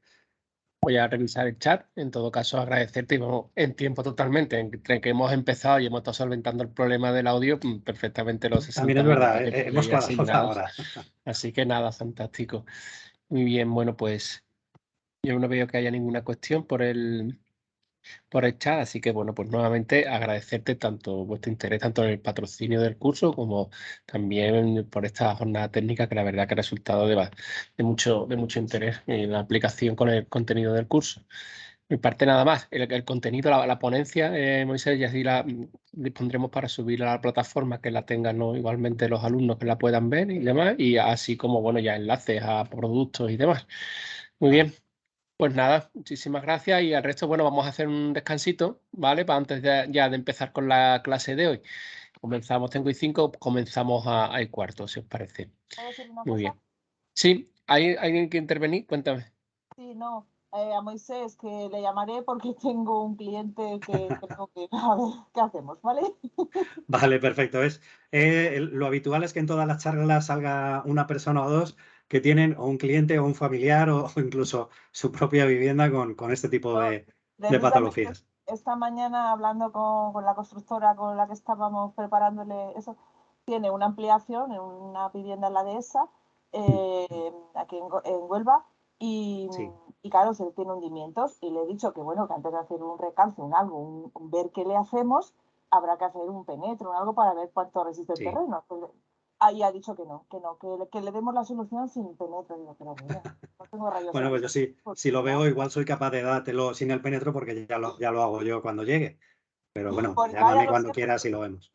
Voy a revisar el chat. En todo caso, agradecerte y vamos en tiempo totalmente. Entre que hemos empezado y hemos estado solventando el problema del audio, perfectamente los 60 También es verdad, minutos que hemos tenéis cuadrado asignados. ahora. Así que nada, fantástico. Muy bien, bueno, pues yo no veo que haya ninguna cuestión por el chat, así que bueno, pues nuevamente agradecerte tanto vuestro interés, tanto en el patrocinio del curso como también por esta jornada técnica, que la verdad que ha resultado de mucho interés en la aplicación con el contenido del curso. Mi parte nada más, el contenido, la ponencia, Moisés, y así la dispondremos para subir a la plataforma, que la tengan, ¿no? Igualmente los alumnos que la puedan ver y demás, y así como, bueno, ya enlaces a productos y demás. Muy bien. Pues nada, muchísimas gracias y al resto, bueno, vamos a hacer un descansito, ¿vale? Para antes ya de empezar con la clase de hoy. Comenzamos, tengo y 5, comenzamos a cuarto, si os parece. ¿Puedo decir una Muy cosa? bien. Sí, ¿hay alguien que intervenir? Cuéntame. Sí, no. A Moisés que le llamaré porque tengo un cliente que tengo que a ver qué hacemos, ¿vale? Vale, perfecto. Lo habitual es que en todas las charlas salga una persona o dos que tienen o un cliente o un familiar o incluso su propia vivienda con este tipo de Precisamente patologías. esta mañana hablando con la constructora con la que estábamos preparándole eso, tiene una ampliación en una vivienda en la dehesa, aquí en Huelva, y, Sí. y claro, se tiene hundimientos y le he dicho que bueno, que antes de hacer un recalce, ver qué le hacemos, habrá que hacer un penetro, algo para ver cuánto resiste el Sí. terreno. Entonces, ahí ha dicho que no, que le demos la solución sin penetro. Digo, pero mira, no tengo rayos. Bueno, pues yo sí, si lo veo, igual soy capaz de dártelo sin el penetro porque ya lo hago yo cuando llegue. Pero bueno, Pues llámame vaya, cuando quieras y lo vemos.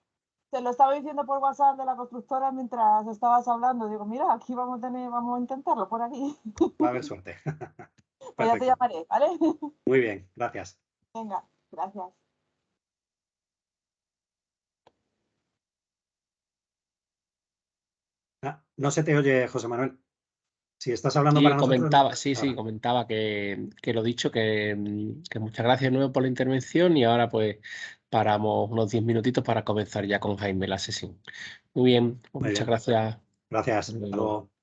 Te lo estaba diciendo por WhatsApp de la constructora mientras estabas hablando. Digo, mira, aquí vamos a intentarlo por aquí. Va a haber suerte. Pues ya te Perfecto. llamaré, ¿vale? Muy bien, gracias. Venga, gracias. No se te oye, José Manuel. Si estás hablando Sí, para nosotros. comentaba, No. sí, comentaba que lo dicho, que muchas gracias de nuevo por la intervención y ahora pues paramos unos 10 minutitos para comenzar ya con Jaime la sesión. Muy bien, pues Muy muchas bien. gracias. Gracias. Hasta Hasta luego. luego.